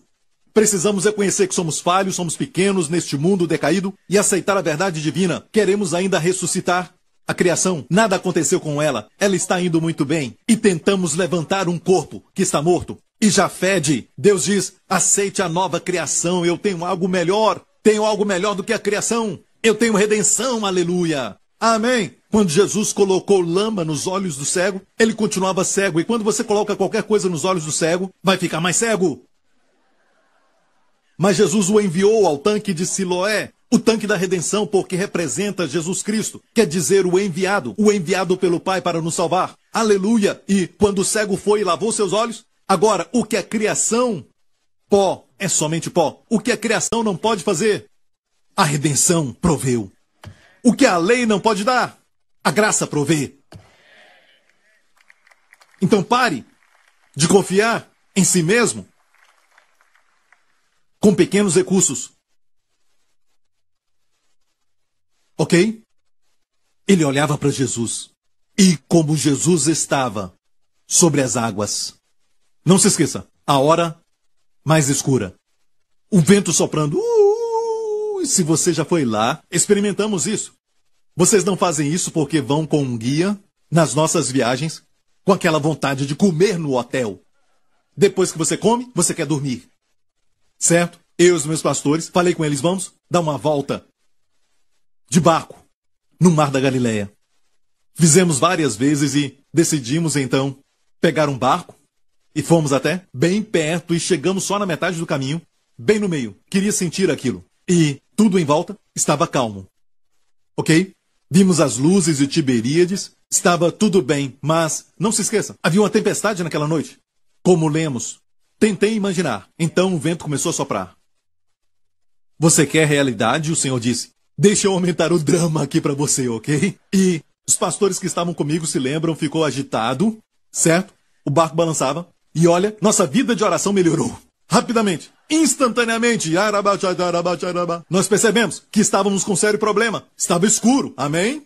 Speaker 1: Precisamos reconhecer que somos falhos, somos pequenos neste mundo decaído e aceitar a verdade divina. Queremos ainda ressuscitar a criação. Nada aconteceu com ela. Ela está indo muito bem. E tentamos levantar um corpo que está morto e já fede. Deus diz, aceite a nova criação. Eu tenho algo melhor. Tenho algo melhor do que a criação. Eu tenho redenção, aleluia. Amém. Quando Jesus colocou lama nos olhos do cego, ele continuava cego. E quando você coloca qualquer coisa nos olhos do cego, vai ficar mais cego. Mas Jesus o enviou ao tanque de Siloé, o tanque da redenção, porque representa Jesus Cristo. Quer dizer, o enviado pelo Pai para nos salvar. Aleluia. E quando o cego foi e lavou seus olhos, agora, o que a criação, pó, é somente pó. O que a criação não pode fazer, a redenção proveu. O que a lei não pode dar, a graça provê. Então pare de confiar em si mesmo, com pequenos recursos. Ok? Ele olhava para Jesus. E como Jesus estava sobre as águas. Não se esqueça, a hora mais escura. O vento soprando. Se você já foi lá, experimentamos isso. Vocês não fazem isso porque vão com um guia nas nossas viagens, com aquela vontade de comer no hotel. Depois que você come, você quer dormir. Certo? Eu e os meus pastores, falei com eles, vamos dar uma volta de barco no Mar da Galileia. Fizemos várias vezes e decidimos então pegar um barco e fomos até bem perto e chegamos só na metade do caminho, bem no meio. Queria sentir aquilo. E tudo em volta estava calmo. Ok? Vimos as luzes de Tiberíades, estava tudo bem, mas não se esqueça, havia uma tempestade naquela noite. Como lemos, tentei imaginar. Então o vento começou a soprar. Você quer realidade? O Senhor disse. Deixa eu aumentar o drama aqui para você, ok? E os pastores que estavam comigo se lembram, ficou agitado, certo? O barco balançava. E olha, nossa vida de oração melhorou. Rapidamente, instantaneamente. Nós percebemos que estávamos com um sério problema. Estava escuro. Amém?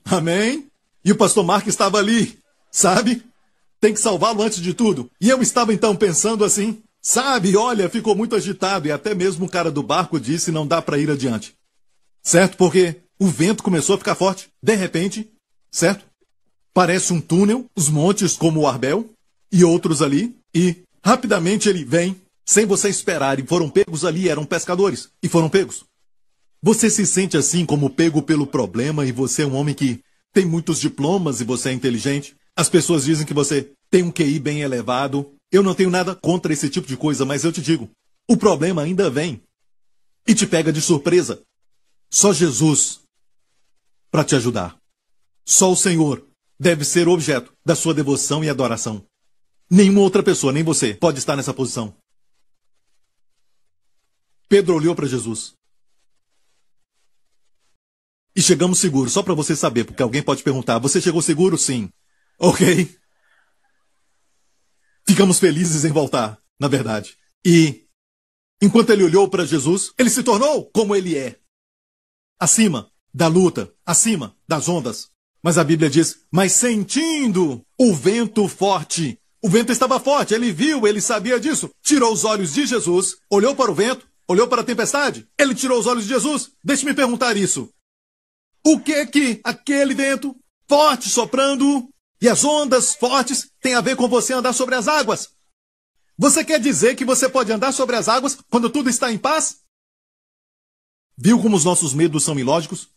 Speaker 1: Amém? E o pastor Mark estava ali, sabe? Tem que salvá-lo antes de tudo. E eu estava então pensando assim, sabe? Olha, ficou muito agitado. E até mesmo o cara do barco disse não dá para ir adiante. Certo? Porque o vento começou a ficar forte. De repente, certo? Parece um túnel, os montes como o Arbel e outros ali. E rapidamente ele vem, sem você esperar. E foram pegos ali, eram pescadores. E foram pegos. Você se sente assim como pego pelo problema e você é um homem que tem muitos diplomas e você é inteligente. As pessoas dizem que você tem um QI bem elevado. Eu não tenho nada contra esse tipo de coisa, mas eu te digo, o problema ainda vem e te pega de surpresa. Só Jesus para te ajudar. Só o Senhor deve ser objeto da sua devoção e adoração. Nenhuma outra pessoa, nem você, pode estar nessa posição. Pedro olhou para Jesus. E chegamos seguros, só para você saber, porque alguém pode perguntar, você chegou seguro? Sim. Ok. Ficamos felizes em voltar, na verdade. E, enquanto ele olhou para Jesus, ele se tornou como ele é. Acima da luta, acima das ondas. Mas a Bíblia diz, mas sentindo o vento forte. O vento estava forte, ele viu, ele sabia disso. Tirou os olhos de Jesus, olhou para o vento, olhou para a tempestade. Ele tirou os olhos de Jesus. Deixe-me perguntar isso. O que aquele vento forte soprando e as ondas fortes têm a ver com você andar sobre as águas? Você quer dizer que você pode andar sobre as águas quando tudo está em paz? Viu como os nossos medos são ilógicos?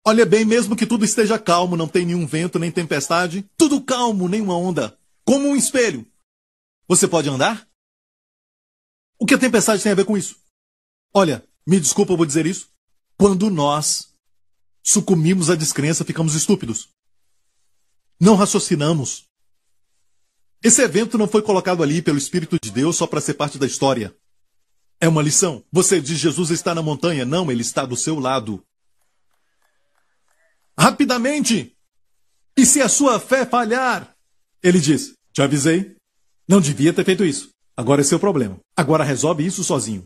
Speaker 1: Olha bem, mesmo que tudo esteja calmo, não tem nenhum vento nem tempestade, tudo calmo, nenhuma onda, como um espelho. Você pode andar? O que a tempestade tem a ver com isso? Olha, me desculpa eu vou dizer isso. Quando nós sucumbimos à descrença, ficamos estúpidos. Não raciocinamos. Esse evento não foi colocado ali pelo Espírito de Deus só para ser parte da história. É uma lição. Você diz Jesus está na montanha. Não, ele está do seu lado. Rapidamente. E se a sua fé falhar? Ele diz, te avisei. Não devia ter feito isso. Agora é seu problema. Agora resolve isso sozinho.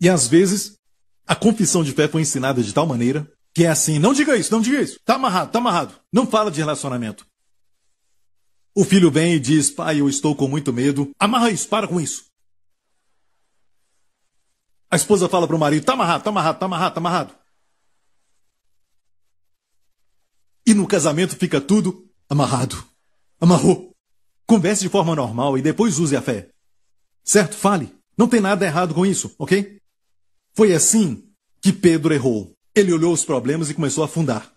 Speaker 1: E às vezes, a confissão de fé foi ensinada de tal maneira que é assim, não diga isso, não diga isso. Tá amarrado, tá amarrado. Não fala de relacionamento. O filho vem e diz, pai, eu estou com muito medo. Amarra isso, para com isso. A esposa fala para o marido, tá amarrado, tá amarrado, tá amarrado, tá amarrado. E no casamento fica tudo amarrado. Amarrou. Converse de forma normal e depois use a fé. Certo? Fale. Não tem nada errado com isso, ok? Foi assim que Pedro errou. Ele olhou os problemas e começou a afundar.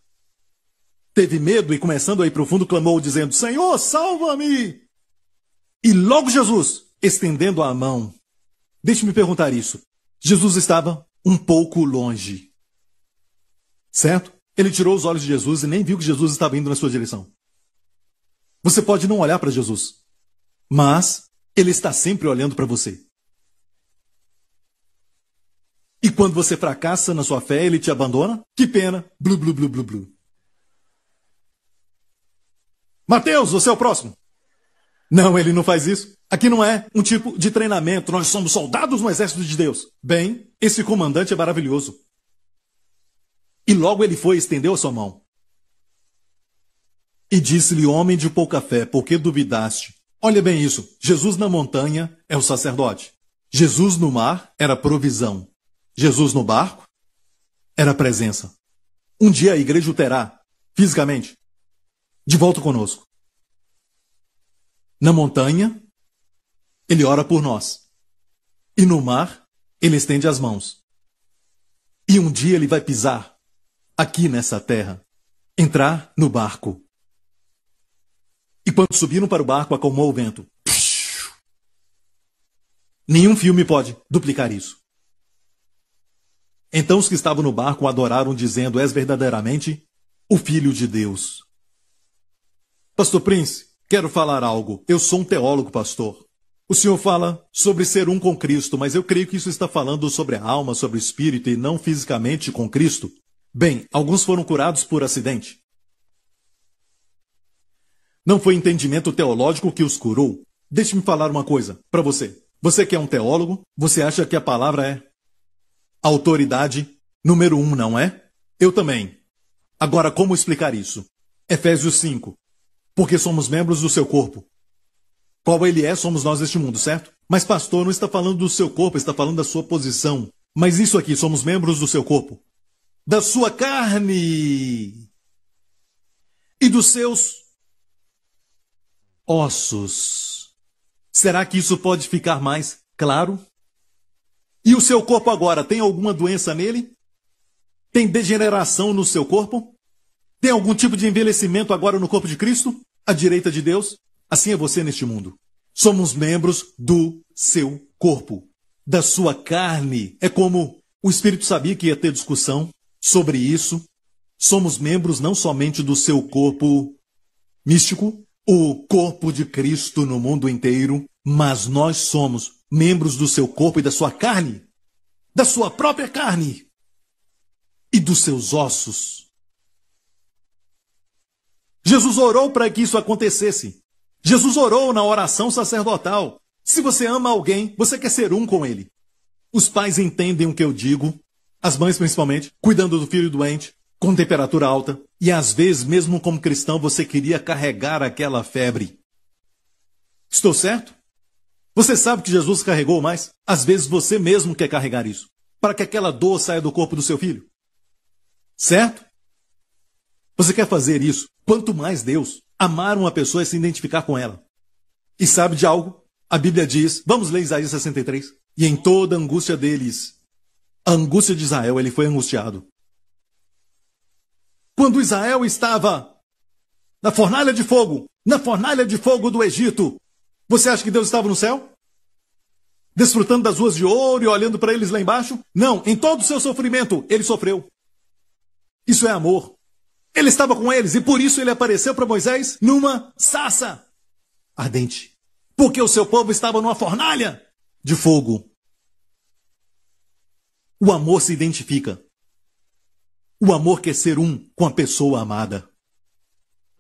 Speaker 1: Teve medo e, começando a ir para o fundo, clamou dizendo, Senhor, salva-me! E logo Jesus, estendendo a mão. Deixe-me perguntar isso. Jesus estava um pouco longe. Certo? Ele tirou os olhos de Jesus e nem viu que Jesus estava indo na sua direção. Você pode não olhar para Jesus, mas ele está sempre olhando para você. E quando você fracassa na sua fé, ele te abandona? Que pena. Blu, blu, blu, blu, blu. Mateus, você é o próximo. Não, ele não faz isso. Aqui não é um tipo de treinamento. Nós somos soldados no exército de Deus. Bem, esse comandante é maravilhoso. E logo ele foi e estendeu a sua mão. E disse-lhe, homem de pouca fé, por que duvidaste? Olha bem isso. Jesus na montanha é o sacerdote. Jesus no mar era provisão. Jesus no barco era presença. Um dia a igreja o terá, fisicamente, de volta conosco. Na montanha, ele ora por nós. E no mar, ele estende as mãos. E um dia ele vai pisar aqui nessa terra, entrar no barco. E quando subiram para o barco, acalmou o vento. Nenhum filme pode duplicar isso. Então os que estavam no barco o adoraram, dizendo, és verdadeiramente o Filho de Deus. Pastor Prince, quero falar algo. Eu sou um teólogo, pastor. O senhor fala sobre ser um com Cristo, mas eu creio que isso está falando sobre a alma, sobre o espírito e não fisicamente com Cristo. Bem, alguns foram curados por acidente. Não foi entendimento teológico que os curou. Deixe-me falar uma coisa para você. Você que é um teólogo, você acha que a palavra é autoridade número 1, não é? Eu também. Agora, como explicar isso? Efésios 5. Porque somos membros do seu corpo. Qual ele é, somos nós neste mundo, certo? Mas pastor, não está falando do seu corpo, está falando da sua posição. Mas isso aqui, somos membros do seu corpo. Da sua carne. E dos seus ossos. Será que isso pode ficar mais claro? E o seu corpo agora, tem alguma doença nele? Tem degeneração no seu corpo? Tem algum tipo de envelhecimento agora no corpo de Cristo? À direita de Deus? Assim é você neste mundo. Somos membros do seu corpo, da sua carne. É como o Espírito sabia que ia ter discussão sobre isso. Somos membros não somente do seu corpo místico, o corpo de Cristo no mundo inteiro, mas nós somos membros do seu corpo e da sua carne, da sua própria carne e dos seus ossos. Jesus orou para que isso acontecesse. Jesus orou na oração sacerdotal. Se você ama alguém, você quer ser um com ele. Os pais entendem o que eu digo, as mães principalmente, cuidando do filho doente, com temperatura alta, e às vezes, mesmo como cristão, você queria carregar aquela febre. Estou certo? Você sabe que Jesus carregou mais? Às vezes você mesmo quer carregar isso, para que aquela dor saia do corpo do seu filho. Certo? Você quer fazer isso? Quanto mais Deus, amar uma pessoa é se identificar com ela. E sabe de algo? A Bíblia diz, vamos ler Isaías 63, e em toda a angústia deles, a angústia de Israel, ele foi angustiado. Quando Israel estava na fornalha de fogo do Egito, você acha que Deus estava no céu? Desfrutando das ruas de ouro e olhando para eles lá embaixo? Não, em todo o seu sofrimento, ele sofreu. Isso é amor. Ele estava com eles e por isso ele apareceu para Moisés numa sarça ardente. Porque o seu povo estava numa fornalha de fogo. O amor se identifica. O amor quer ser um com a pessoa amada.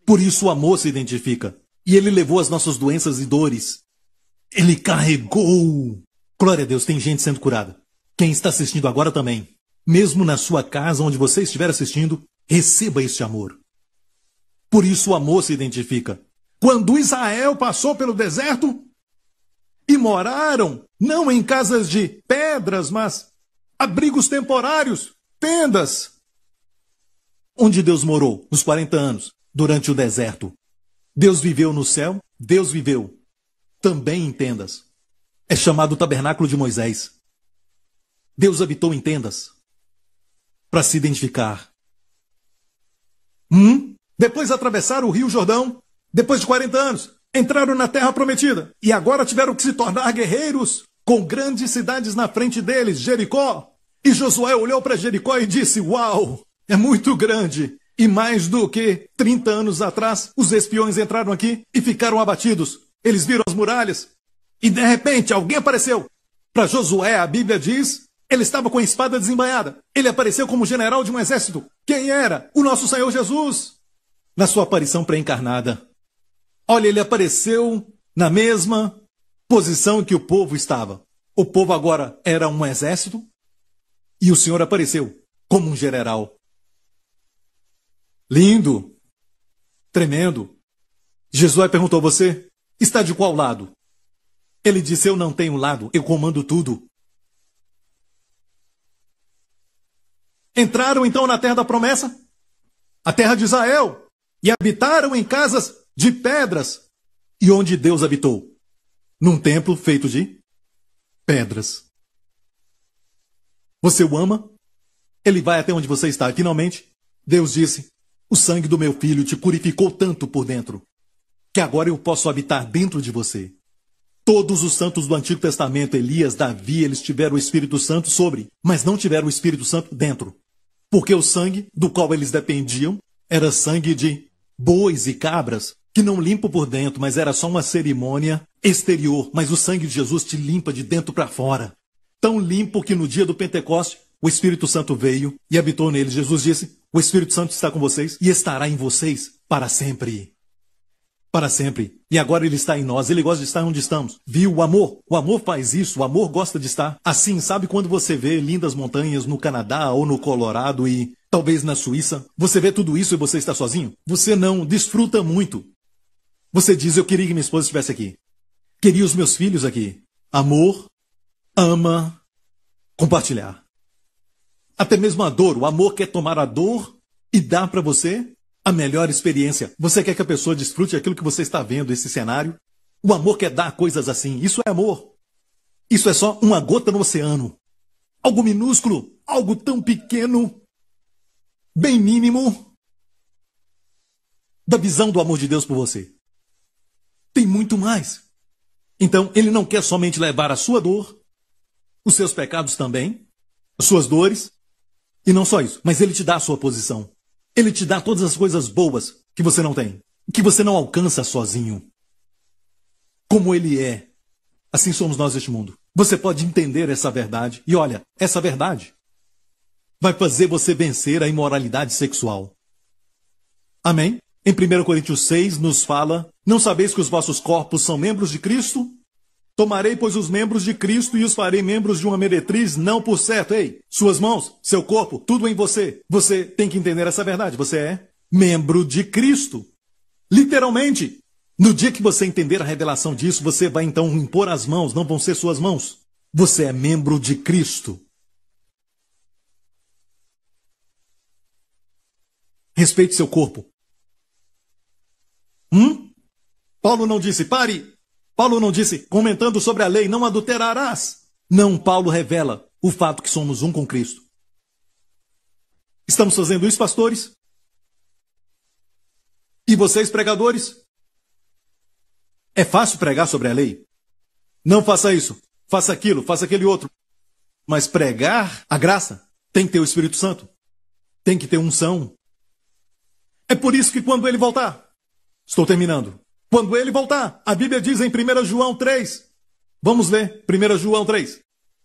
Speaker 1: Por isso o amor se identifica. E ele levou as nossas doenças e dores. Ele carregou. Glória a Deus, tem gente sendo curada. Quem está assistindo agora também. Mesmo na sua casa, onde você estiver assistindo, receba este amor. Por isso o amor se identifica. Quando Israel passou pelo deserto e moraram, não em casas de pedras, mas abrigos temporários, tendas. Onde Deus morou nos 40 anos, durante o deserto. Deus viveu no céu, Deus viveu também em tendas. É chamado tabernáculo de Moisés. Deus habitou em tendas para se identificar. Depois atravessaram o Rio Jordão, depois de 40 anos, entraram na terra prometida e agora tiveram que se tornar guerreiros com grandes cidades na frente deles, Jericó. E Josué olhou para Jericó e disse, uau, é muito grande. E mais do que 30 anos atrás, os espiões entraram aqui e ficaram abatidos. Eles viram as muralhas e de repente alguém apareceu. Para Josué, a Bíblia diz, ele estava com a espada desembainhada. Ele apareceu como general de um exército. Quem era? O nosso Senhor Jesus. Na sua aparição pré-encarnada. Olha, ele apareceu na mesma posição que o povo estava. O povo agora era um exército e o Senhor apareceu como um general. Lindo, tremendo. Josué perguntou a você, está de qual lado? Ele disse, eu não tenho lado, eu comando tudo. Entraram então na terra da promessa, a terra de Israel, e habitaram em casas de pedras. E onde Deus habitou? Num templo feito de pedras. Você o ama? Ele vai até onde você está. E finalmente, Deus disse, o sangue do meu filho te purificou tanto por dentro, que agora eu posso habitar dentro de você. Todos os santos do Antigo Testamento, Elias, Davi, eles tiveram o Espírito Santo sobre, mas não tiveram o Espírito Santo dentro. Porque o sangue do qual eles dependiam era sangue de bois e cabras, que não limpa por dentro, mas era só uma cerimônia exterior. Mas o sangue de Jesus te limpa de dentro para fora. Tão limpo que no dia do Pentecoste, o Espírito Santo veio e habitou neles. Jesus disse, o Espírito Santo está com vocês e estará em vocês para sempre. Para sempre. E agora ele está em nós, ele gosta de estar onde estamos. Viu o amor? O amor faz isso, o amor gosta de estar assim. Sabe quando você vê lindas montanhas no Canadá ou no Colorado e talvez na Suíça? Você vê tudo isso e você está sozinho? Você não desfruta muito. Você diz, eu queria que minha esposa estivesse aqui. Queria os meus filhos aqui. Amor, ama, compartilhar. Até mesmo a dor, o amor quer tomar a dor e dar para você a melhor experiência. Você quer que a pessoa desfrute aquilo que você está vendo, esse cenário? O amor quer dar coisas assim. Isso é amor. Isso é só uma gota no oceano. Algo minúsculo, algo tão pequeno, bem mínimo, da visão do amor de Deus por você. Tem muito mais. Então, ele não quer somente levar a sua dor, os seus pecados também, as suas dores, e não só isso, mas ele te dá a sua posição. Ele te dá todas as coisas boas que você não tem, que você não alcança sozinho. Como ele é, assim somos nós neste mundo. Você pode entender essa verdade, e olha, essa verdade vai fazer você vencer a imoralidade sexual. Amém? Em 1 Coríntios 6 nos fala, não sabeis que os vossos corpos são membros de Cristo? Tomarei, pois, os membros de Cristo e os farei membros de uma meretriz, não por certo. Ei, suas mãos, seu corpo, tudo em você. Você tem que entender essa verdade. Você é membro de Cristo. Literalmente. No dia que você entender a revelação disso, você vai então impor as mãos, não vão ser suas mãos. Você é membro de Cristo. Respeite seu corpo. Paulo não disse, pare. Paulo não disse, comentando sobre a lei, não adulterarás. Não, Paulo revela o fato que somos um com Cristo. Estamos fazendo isso, pastores? E vocês, pregadores? É fácil pregar sobre a lei? Não faça isso, faça aquilo, faça aquele outro. Mas pregar a graça tem que ter o Espírito Santo. Tem que ter unção. É por isso que quando ele voltar, estou terminando. Quando ele voltar, a Bíblia diz em 1 João 3. Vamos ler 1 João 3.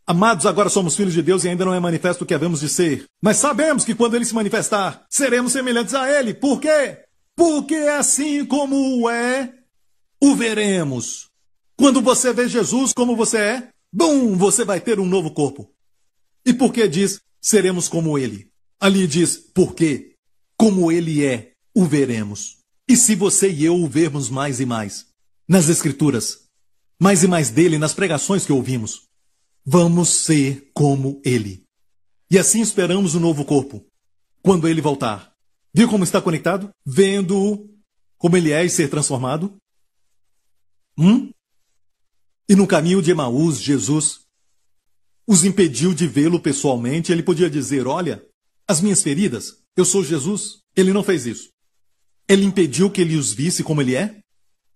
Speaker 1: Amados, agora somos filhos de Deus e ainda não é manifesto o que havemos de ser. Mas sabemos que quando ele se manifestar, seremos semelhantes a ele. Por quê? Porque assim como o é, o veremos. Quando você vê Jesus como você é, bum, você vai ter um novo corpo. E por que diz, seremos como ele? Ali diz, por quê? Como ele é, o veremos. E se você e eu o vermos mais e mais, nas Escrituras, mais e mais dele, nas pregações que ouvimos, vamos ser como ele. E assim esperamos o novo corpo, quando ele voltar. Viu como está conectado? Vendo-o como ele é e ser transformado? E no caminho de Emaús, Jesus os impediu de vê-lo pessoalmente. Ele podia dizer, olha, as minhas feridas, eu sou Jesus. Ele não fez isso. Ele impediu que ele os visse como ele é,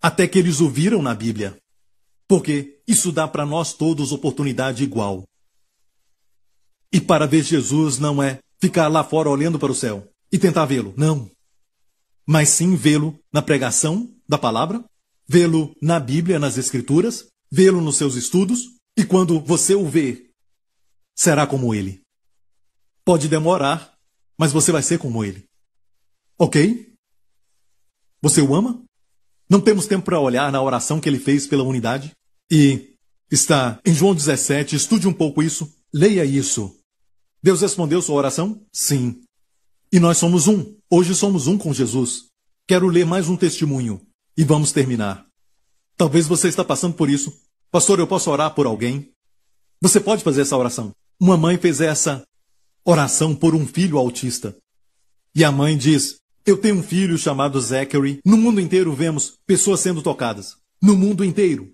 Speaker 1: até que eles o viram na Bíblia. Porque isso dá para nós todos oportunidade igual. E para ver Jesus não é ficar lá fora olhando para o céu e tentar vê-lo, não. Mas sim vê-lo na pregação da palavra, vê-lo na Bíblia, nas Escrituras, vê-lo nos seus estudos, e quando você o ver, será como ele. Pode demorar, mas você vai ser como ele. Ok? Você o ama? Não temos tempo para olhar na oração que ele fez pela unidade? E está em João 17, estude um pouco isso, leia isso. Deus respondeu sua oração? Sim. E nós somos um. Hoje somos um com Jesus. Quero ler mais um testemunho. E vamos terminar. Talvez você está passando por isso. Pastor, eu posso orar por alguém? Você pode fazer essa oração. Uma mãe fez essa oração por um filho autista. E a mãe diz, eu tenho um filho chamado Zachary. No mundo inteiro vemos pessoas sendo tocadas. No mundo inteiro.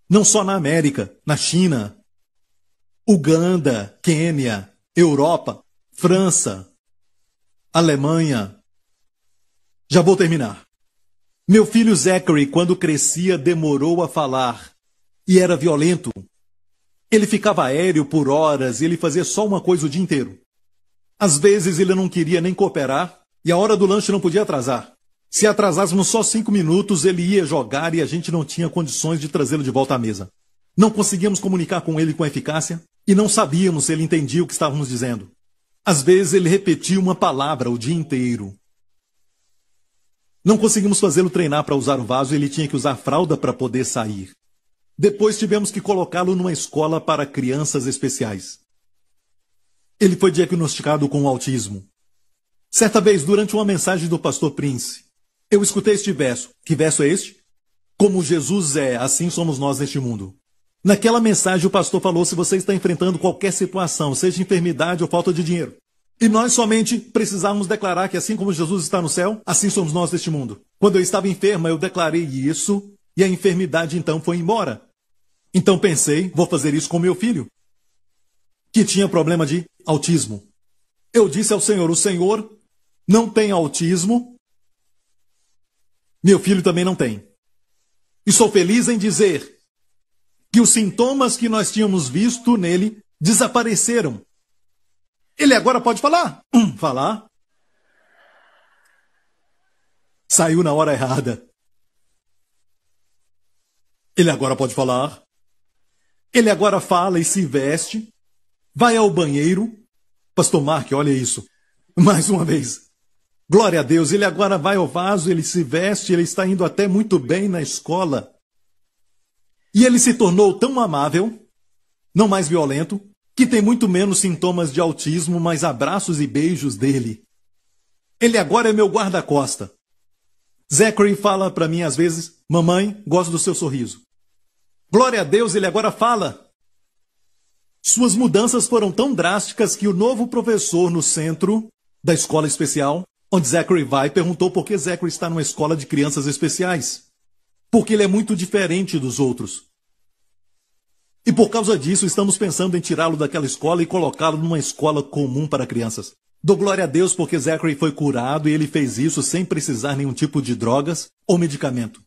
Speaker 1: Não só na América, na China, Uganda, Quênia, Europa, França, Alemanha. Já vou terminar. Meu filho Zachary, quando crescia, demorou a falar. E era violento. Ele ficava aéreo por horas e ele fazia só uma coisa o dia inteiro. Às vezes ele não queria nem cooperar e a hora do lanche não podia atrasar. Se atrasássemos só 5 minutos, ele ia jogar e a gente não tinha condições de trazê-lo de volta à mesa. Não conseguíamos comunicar com ele com eficácia e não sabíamos se ele entendia o que estávamos dizendo. Às vezes ele repetia uma palavra o dia inteiro. Não conseguimos fazê-lo treinar para usar o vaso e ele tinha que usar fralda para poder sair. Depois tivemos que colocá-lo numa escola para crianças especiais. Ele foi diagnosticado com autismo. Certa vez, durante uma mensagem do pastor Prince, eu escutei este verso. Que verso é este? Como Jesus é, assim somos nós neste mundo. Naquela mensagem o pastor falou, se você está enfrentando qualquer situação, seja enfermidade ou falta de dinheiro, e nós somente precisávamos declarar que assim como Jesus está no céu, assim somos nós neste mundo. Quando eu estava enferma, eu declarei isso, e a enfermidade então foi embora. Então pensei, vou fazer isso com meu filho, que tinha problema de autismo. Eu disse ao Senhor, o Senhor não tem autismo, meu filho também não tem. E sou feliz em dizer que os sintomas que nós tínhamos visto nele desapareceram. Ele agora pode falar. Falar. Saiu na hora errada. Ele agora pode falar. Ele agora fala e se veste. Vai ao banheiro. Pastor Mark, olha isso. Mais uma vez. Glória a Deus. Ele agora vai ao vaso, ele se veste, ele está indo até muito bem na escola. E ele se tornou tão amável, não mais violento, que tem muito menos sintomas de autismo, mas abraços e beijos dele. Ele agora é meu guarda-costa. Zachary fala para mim às vezes, mamãe, gosto do seu sorriso. Glória a Deus, ele agora fala. Suas mudanças foram tão drásticas que o novo professor no centro da escola especial, onde Zachary vai, perguntou por que Zachary está numa escola de crianças especiais. Porque ele é muito diferente dos outros. E por causa disso, estamos pensando em tirá-lo daquela escola e colocá-lo numa escola comum para crianças. Dou glória a Deus porque Zachary foi curado e ele fez isso sem precisar nenhum tipo de drogas ou medicamento.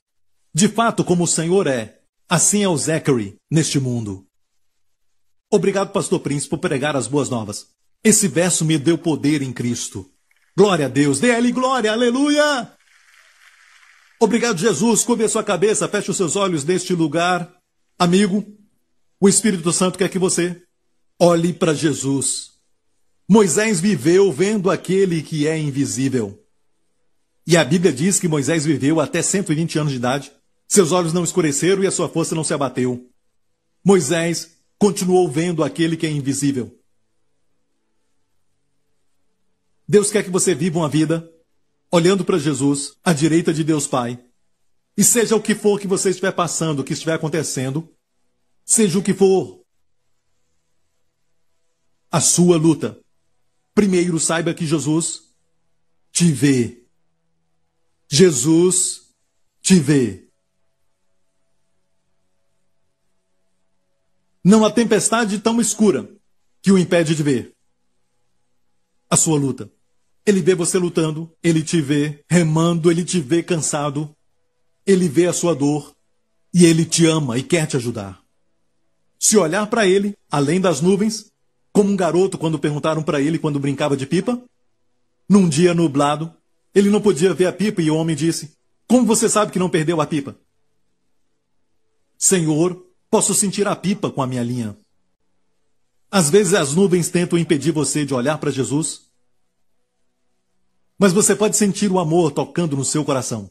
Speaker 1: De fato, como o Senhor é, assim é o Zachary neste mundo. Obrigado, pastor Príncipe, por pregar as boas novas. Esse verso me deu poder em Cristo. Glória a Deus, dê a Ele glória, aleluia! Obrigado, Jesus, curve a sua cabeça, feche os seus olhos neste lugar. Amigo, o Espírito Santo quer que você olhe para Jesus. Moisés viveu vendo aquele que é invisível. E a Bíblia diz que Moisés viveu até 120 anos de idade. Seus olhos não escureceram e a sua força não se abateu. Moisés continuou vendo aquele que é invisível. Deus quer que você viva uma vida olhando para Jesus, à direita de Deus Pai. E seja o que for que você estiver passando, o que estiver acontecendo, seja o que for a sua luta, primeiro saiba que Jesus te vê. Jesus te vê. Não há tempestade tão escura que o impede de ver a sua luta. Ele vê você lutando, ele te vê remando, ele te vê cansado, ele vê a sua dor e ele te ama e quer te ajudar. Se olhar para ele, além das nuvens, como um garoto quando perguntaram para ele quando brincava de pipa, num dia nublado, ele não podia ver a pipa e o homem disse, como você sabe que não perdeu a pipa? Senhor, posso sentir a pipa com a minha linha. Às vezes as nuvens tentam impedir você de olhar para Jesus, mas você pode sentir o amor tocando no seu coração.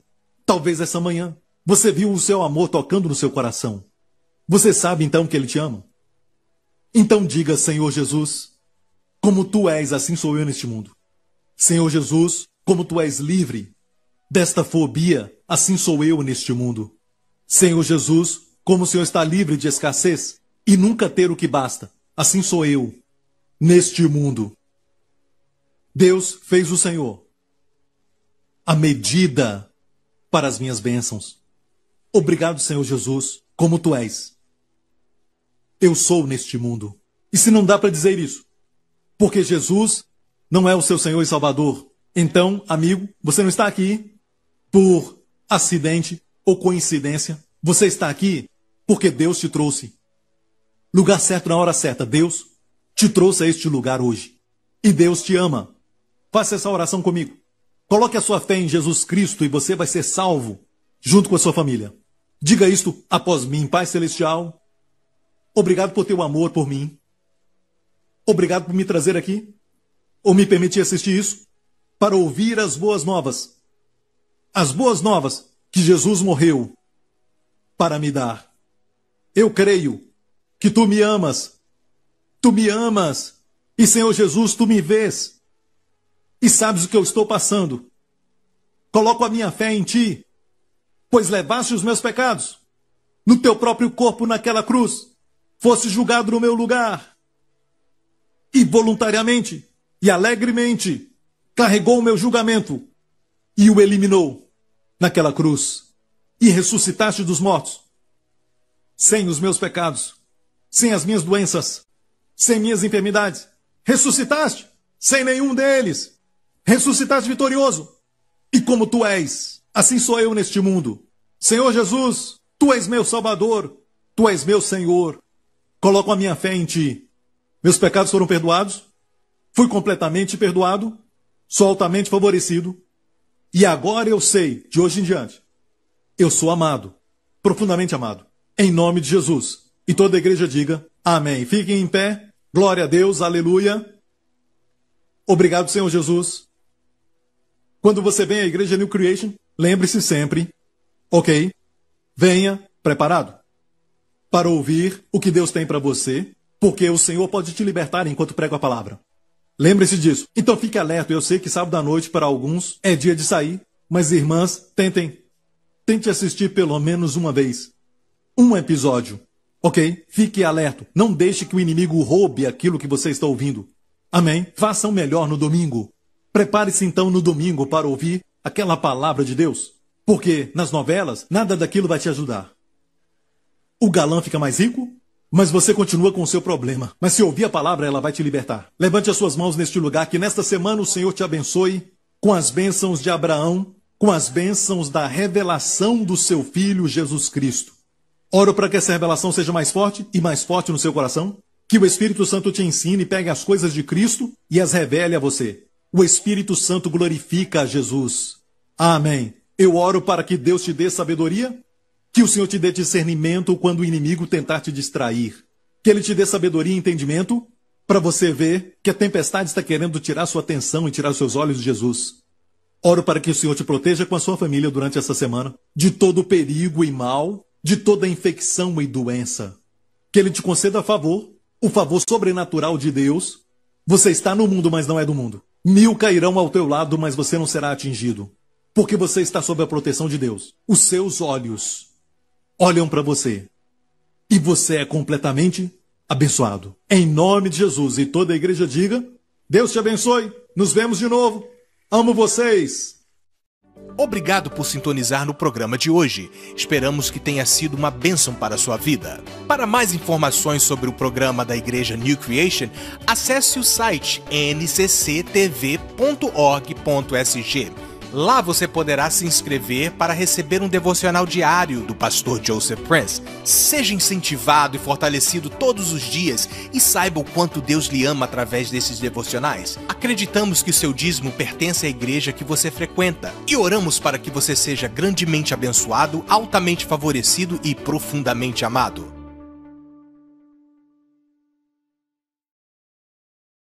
Speaker 1: Talvez essa manhã você viu o seu amor tocando no seu coração. Você sabe então que Ele te ama? Então diga: Senhor Jesus, como Tu és, assim sou eu neste mundo. Senhor Jesus, como Tu és livre desta fobia, assim sou eu neste mundo. Senhor Jesus, como o Senhor está livre de escassez e nunca ter o que basta, assim sou eu neste mundo. Deus fez o Senhor a medida para as minhas bênçãos. Obrigado, Senhor Jesus, como Tu és. Eu sou neste mundo. E se não dá para dizer isso, porque Jesus não é o seu Senhor e Salvador, então, amigo, você não está aqui por acidente ou coincidência. Você está aqui porque Deus te trouxe. Lugar certo na hora certa. Deus te trouxe a este lugar hoje. E Deus te ama. Faça essa oração comigo. Coloque a sua fé em Jesus Cristo e você vai ser salvo junto com a sua família. Diga isto após mim: Pai Celestial, obrigado por teu amor por mim. Obrigado por me trazer aqui, ou me permitir assistir isso, para ouvir as boas novas. As boas novas que Jesus morreu para me dar. Eu creio que Tu me amas. Tu me amas. E, Senhor Jesus, Tu me vês. E sabes o que eu estou passando. Coloco a minha fé em Ti, pois levaste os meus pecados no Teu próprio corpo naquela cruz. Foste julgado no meu lugar. E voluntariamente e alegremente carregou o meu julgamento e o eliminou naquela cruz. E ressuscitaste dos mortos, sem os meus pecados, sem as minhas doenças, sem minhas enfermidades. Ressuscitaste sem nenhum deles. Ressuscitaste vitorioso. E como Tu és, assim sou eu neste mundo. Senhor Jesus, Tu és meu Salvador, Tu és meu Senhor. Coloco a minha fé em Ti. Meus pecados foram perdoados. Fui completamente perdoado. Sou altamente favorecido. E agora eu sei, de hoje em diante, eu sou amado, profundamente amado, em nome de Jesus. E toda a igreja diga amém. Fiquem em pé. Glória a Deus. Aleluia. Obrigado, Senhor Jesus. Quando você vem à igreja New Creation, lembre-se sempre, ok? Venha preparado para ouvir o que Deus tem para você, porque o Senhor pode te libertar enquanto prega a palavra. Lembre-se disso. Então fique alerta. Eu sei que sábado à noite para alguns é dia de sair, mas irmãs, tente assistir pelo menos uma vez um episódio, ok? Fique alerta. Não deixe que o inimigo roube aquilo que você está ouvindo. Amém? Façam melhor no domingo. Prepare-se então no domingo para ouvir aquela palavra de Deus, porque nas novelas nada daquilo vai te ajudar. O galã fica mais rico, mas você continua com o seu problema. Mas se ouvir a palavra, ela vai te libertar. Levante as suas mãos neste lugar, que nesta semana o Senhor te abençoe com as bênçãos de Abraão, com as bênçãos da revelação do seu Filho Jesus Cristo. Oro para que essa revelação seja mais forte e mais forte no seu coração, que o Espírito Santo te ensine, pegue as coisas de Cristo e as revele a você. O Espírito Santo glorifica a Jesus. Amém. Eu oro para que Deus te dê sabedoria, que o Senhor te dê discernimento quando o inimigo tentar te distrair. Que Ele te dê sabedoria e entendimento para você ver que a tempestade está querendo tirar sua atenção e tirar os seus olhos de Jesus. Oro para que o Senhor te proteja com a sua família durante essa semana de todo perigo e mal, de toda infecção e doença. Que Ele te conceda favor, o favor sobrenatural de Deus. Você está no mundo, mas não é do mundo. 1000 cairão ao teu lado, mas você não será atingido. Porque você está sob a proteção de Deus. Os seus olhos olham para você. E você é completamente abençoado. Em nome de Jesus. E toda a igreja diga: Deus te abençoe. Nos vemos de novo. Amo vocês.
Speaker 2: Obrigado por sintonizar no programa de hoje. Esperamos que tenha sido uma bênção para a sua vida. Para mais informações sobre o programa da Igreja New Creation, acesse o site ncctv.org.sg. Lá você poderá se inscrever para receber um devocional diário do pastor Joseph Prince. Seja incentivado e fortalecido todos os dias e saiba o quanto Deus lhe ama através desses devocionais. Acreditamos que o seu dízimo pertence à igreja que você frequenta e oramos para que você seja grandemente abençoado, altamente favorecido e profundamente amado.